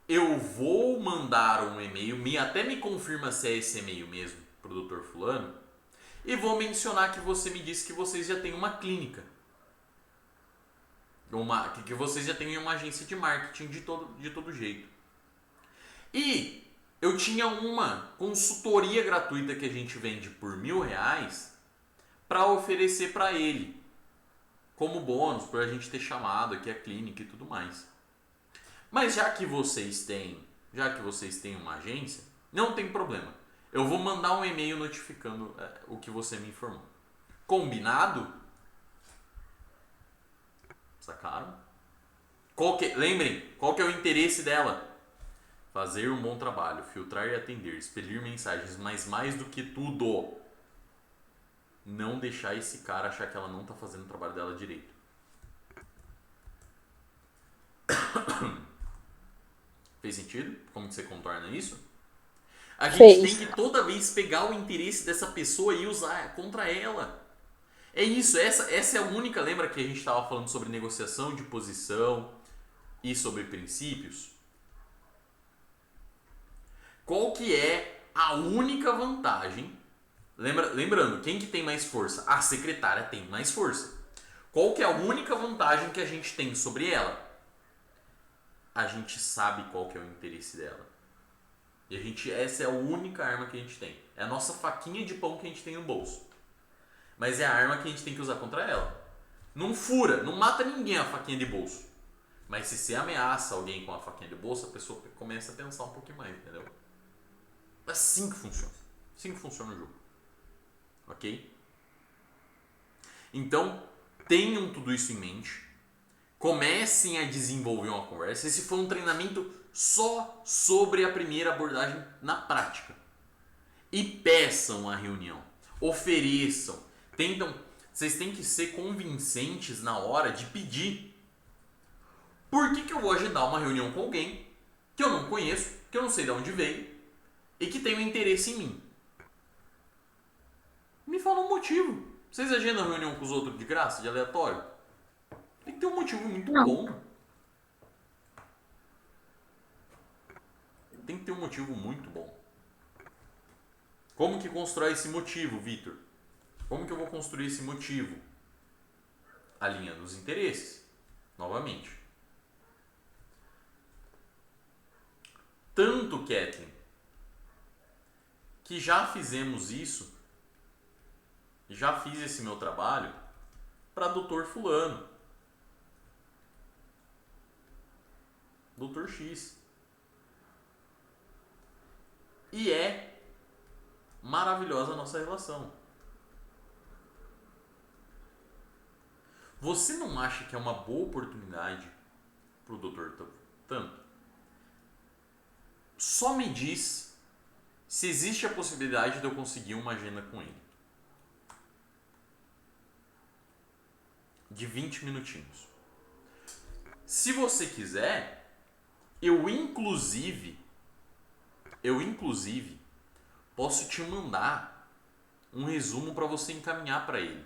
Speaker 1: eu vou mandar um e-mail, até me confirma se é esse e-mail mesmo pro doutor fulano, e vou mencionar que você me disse que vocês já têm uma clínica. Que vocês já têm uma agência de marketing de todo jeito. E eu tinha uma consultoria gratuita que a gente vende por R$1.000 para oferecer para ele como bônus, para a gente ter chamado aqui a clínica e tudo mais. Mas já que vocês têm uma agência, não tem problema. Eu vou mandar um e-mail notificando o que você me informou. Combinado? Sacaram? Lembrem, qual que é o interesse dela? Fazer um bom trabalho, filtrar e atender, expelir mensagens, mas mais do que tudo, não deixar esse cara achar que ela não tá fazendo o trabalho dela direito. Fez sentido? Como que você contorna isso? A gente tem que toda vez pegar o interesse dessa pessoa e usar contra ela. É isso, essa é a única. Lembra que a gente estava falando sobre negociação de posição e sobre princípios? Qual que é a única vantagem? Lembrando, quem que tem mais força? A secretária tem mais força. Qual que é a única vantagem que a gente tem sobre ela? A gente sabe qual que é o interesse dela. E essa é a única arma que a gente tem. É a nossa faquinha de pão que a gente tem no bolso. Mas é a arma que a gente tem que usar contra ela. Não fura, não mata ninguém a faquinha de bolso. Mas se você ameaça alguém com a faquinha de bolso, a pessoa começa a pensar um pouquinho mais, entendeu? É assim que funciona. Assim que funciona o jogo. Ok? Então, tenham tudo isso em mente. Comecem a desenvolver uma conversa. Esse foi um treinamento só sobre a primeira abordagem na prática. E peçam a reunião. Ofereçam. Vocês têm que ser convincentes na hora de pedir. Por que eu vou agendar uma reunião com alguém que eu não conheço, que eu não sei de onde veio e que tem um interesse em mim? Me fala um motivo. Vocês agendam reunião com os outros de graça, de aleatório? Tem que ter um motivo muito bom. Tem que ter um motivo muito bom. Como que constrói esse motivo, Vitor? Como que eu vou construir esse motivo? Alinhando os interesses. Novamente. Tanto, Kathleen, que já fizemos isso, já fiz esse meu trabalho para Dr. Fulano, Dr. X. E é maravilhosa a nossa relação. Você não acha que é uma boa oportunidade para o Dr. Tanto? Só me diz se existe a possibilidade de eu conseguir uma agenda com ele. De 20 minutinhos. Se você quiser, eu inclusive posso te mandar um resumo para você encaminhar para ele.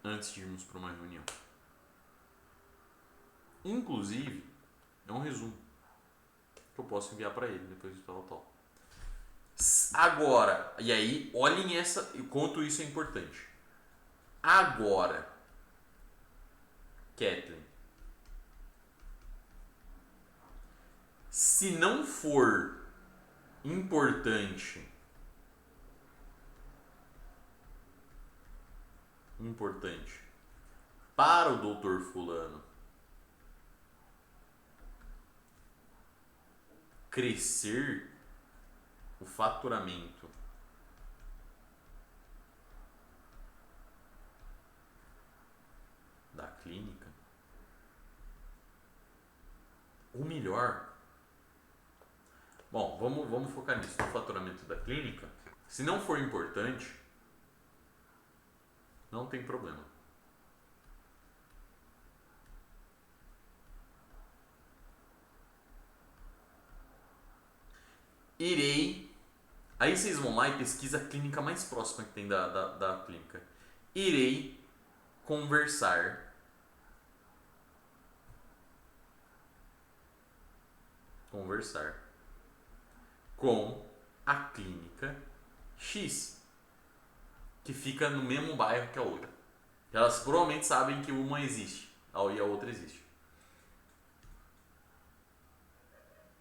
Speaker 1: Antes de irmos para uma reunião. Inclusive, é um resumo que eu posso enviar para ele depois de tal. Agora, e aí, olhem o quanto isso é importante. Agora, Kathleen, se não for importante para o Dr. Fulano crescer o faturamento da clínica, ou melhor, bom, vamos focar nisso, no faturamento da clínica. Se não for importante, não tem problema. Aí vocês vão lá e pesquisam a clínica mais próxima que tem da clínica. Irei conversar com a clínica X, que fica no mesmo bairro que a outra. Elas provavelmente sabem que uma existe e a outra existe.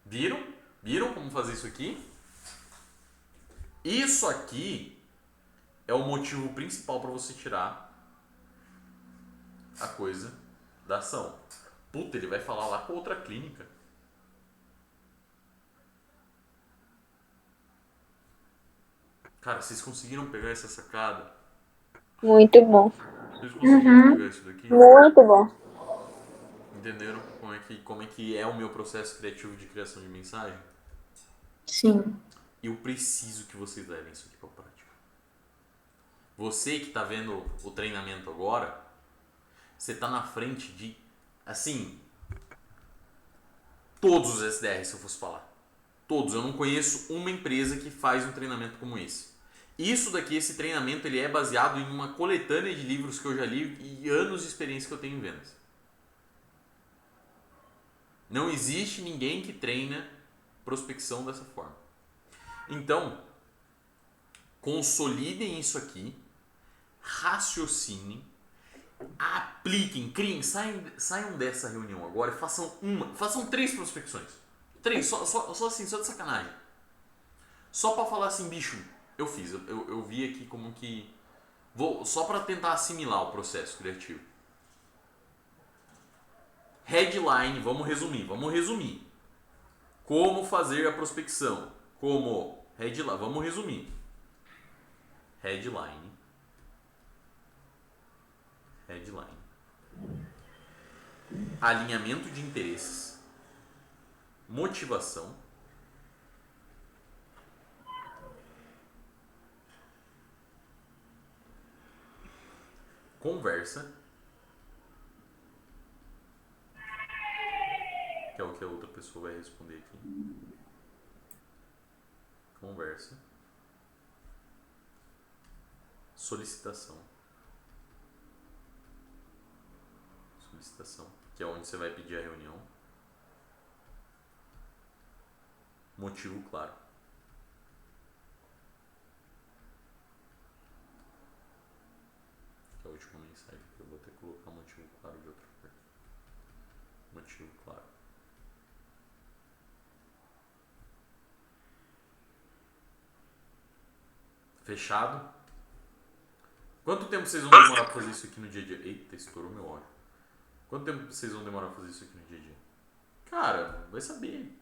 Speaker 1: Viram como fazer isso aqui? Isso aqui é o motivo principal para você tirar a coisa da ação. Puta, ele vai falar lá com outra clínica. Cara, vocês conseguiram pegar essa sacada?
Speaker 4: Muito bom.
Speaker 1: Vocês conseguiram pegar isso daqui?
Speaker 4: Muito bom.
Speaker 1: Entenderam como é que é o meu processo criativo de criação de mensagem?
Speaker 2: Sim.
Speaker 1: Eu preciso que vocês levem isso aqui para a prática. Você que está vendo o treinamento agora, você está na frente de, assim, todos os SDRs, se eu fosse falar. Todos. Eu não conheço uma empresa que faz um treinamento como esse. Isso daqui, esse treinamento, ele é baseado em uma coletânea de livros que eu já li e anos de experiência que eu tenho em vendas. Não existe ninguém que treina prospecção dessa forma. Então, consolidem isso aqui, raciocinem, apliquem, criem, saiam dessa reunião agora e façam 3 prospecções. 3, só assim, só de sacanagem. Só pra falar assim, bicho, eu fiz, eu vi aqui como que... só pra tentar assimilar o processo criativo. Headline, vamos resumir. Como fazer a prospecção? Como headline. Vamos resumir. Headline. Alinhamento de interesses. Motivação. Conversa. Que é o que a outra pessoa vai responder aqui. Conversa. Solicitação. Que é onde você vai pedir a reunião. Motivo claro. Que é a última mensagem que eu vou ter que colocar motivo claro de outra cor. Motivo claro. Fechado? Quanto tempo vocês vão demorar pra fazer isso aqui no dia a dia? Eita, estourou meu ódio. Quanto tempo vocês vão demorar pra fazer isso aqui no dia a dia? Cara, vai saber.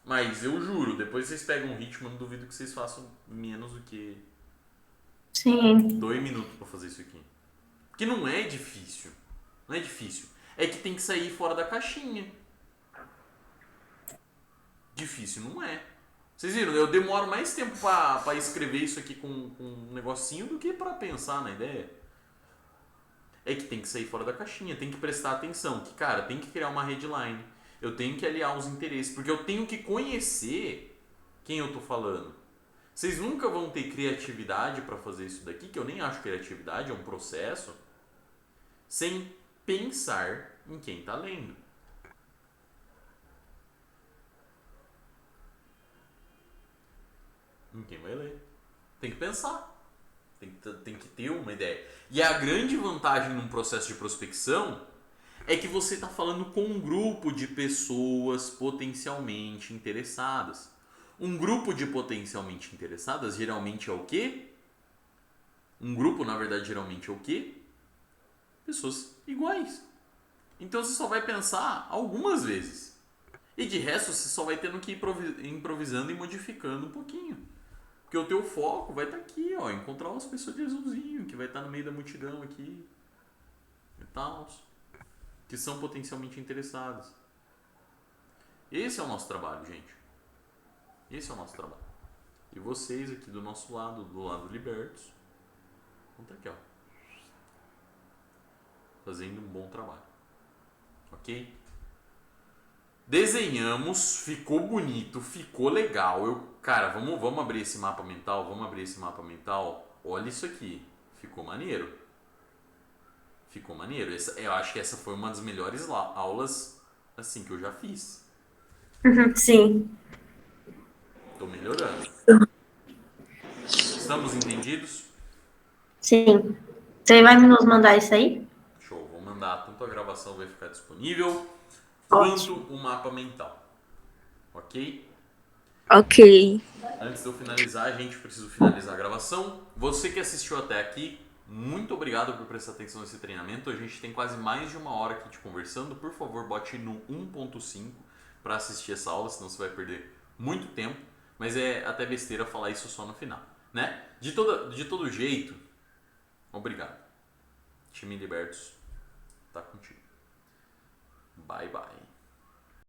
Speaker 1: Mas eu juro, depois vocês pegam um ritmo, eu não duvido que vocês façam menos do que
Speaker 2: Sim.
Speaker 1: 2 minutos pra fazer isso aqui. Porque não é difícil. Não é difícil. É que tem que sair fora da caixinha. Difícil não é. Vocês viram? Eu demoro mais tempo pra escrever isso aqui com um negocinho do que pra pensar na ideia. É que tem que sair fora da caixinha, tem que prestar atenção. Que, cara, tem que criar uma headline. Eu tenho que aliar os interesses, porque eu tenho que conhecer quem eu tô falando. Vocês nunca vão ter criatividade pra fazer isso daqui, que eu nem acho criatividade, é um processo, sem pensar em quem tá lendo. Em quem vai ler. Tem que pensar. Tem que ter uma ideia. E a grande vantagem num processo de prospecção é que você está falando com um grupo de pessoas potencialmente interessadas. Um grupo de potencialmente interessadas geralmente é o quê? Um grupo, na verdade, geralmente é o quê? Pessoas iguais. Então você só vai pensar algumas vezes. E de resto você só vai tendo que ir improvisando e modificando um pouquinho. Porque o teu foco vai estar aqui, ó, encontrar umas pessoas de azulzinho, que vai estar no meio da multidão aqui. E tal. Que são potencialmente interessados. Esse é o nosso trabalho, gente. Esse é o nosso trabalho. E vocês aqui do nosso lado, do lado libertos, vão estar aqui, ó. Fazendo um bom trabalho. Ok? Desenhamos, ficou bonito, ficou legal. Cara, vamos abrir esse mapa mental, Olha isso aqui, ficou maneiro. Eu acho que essa foi uma das melhores aulas assim que eu já fiz.
Speaker 2: Sim.
Speaker 1: Tô melhorando. Estamos entendidos?
Speaker 2: Sim. Você vai nos mandar isso aí?
Speaker 1: Show, vou mandar. Tanto a gravação vai ficar disponível,
Speaker 2: Ótimo.
Speaker 1: quanto o mapa mental. Ok?
Speaker 4: Ok.
Speaker 1: Antes de eu finalizar, a gente precisa finalizar a gravação. Você que assistiu até aqui, muito obrigado por prestar atenção nesse treinamento. A gente tem quase mais de 1 hora aqui te conversando. Por favor, bote no 1.5 para assistir essa aula, senão você vai perder muito tempo. Mas é até besteira falar isso só no final, né? De todo jeito, obrigado. Time Libertos tá contigo. Bye, bye.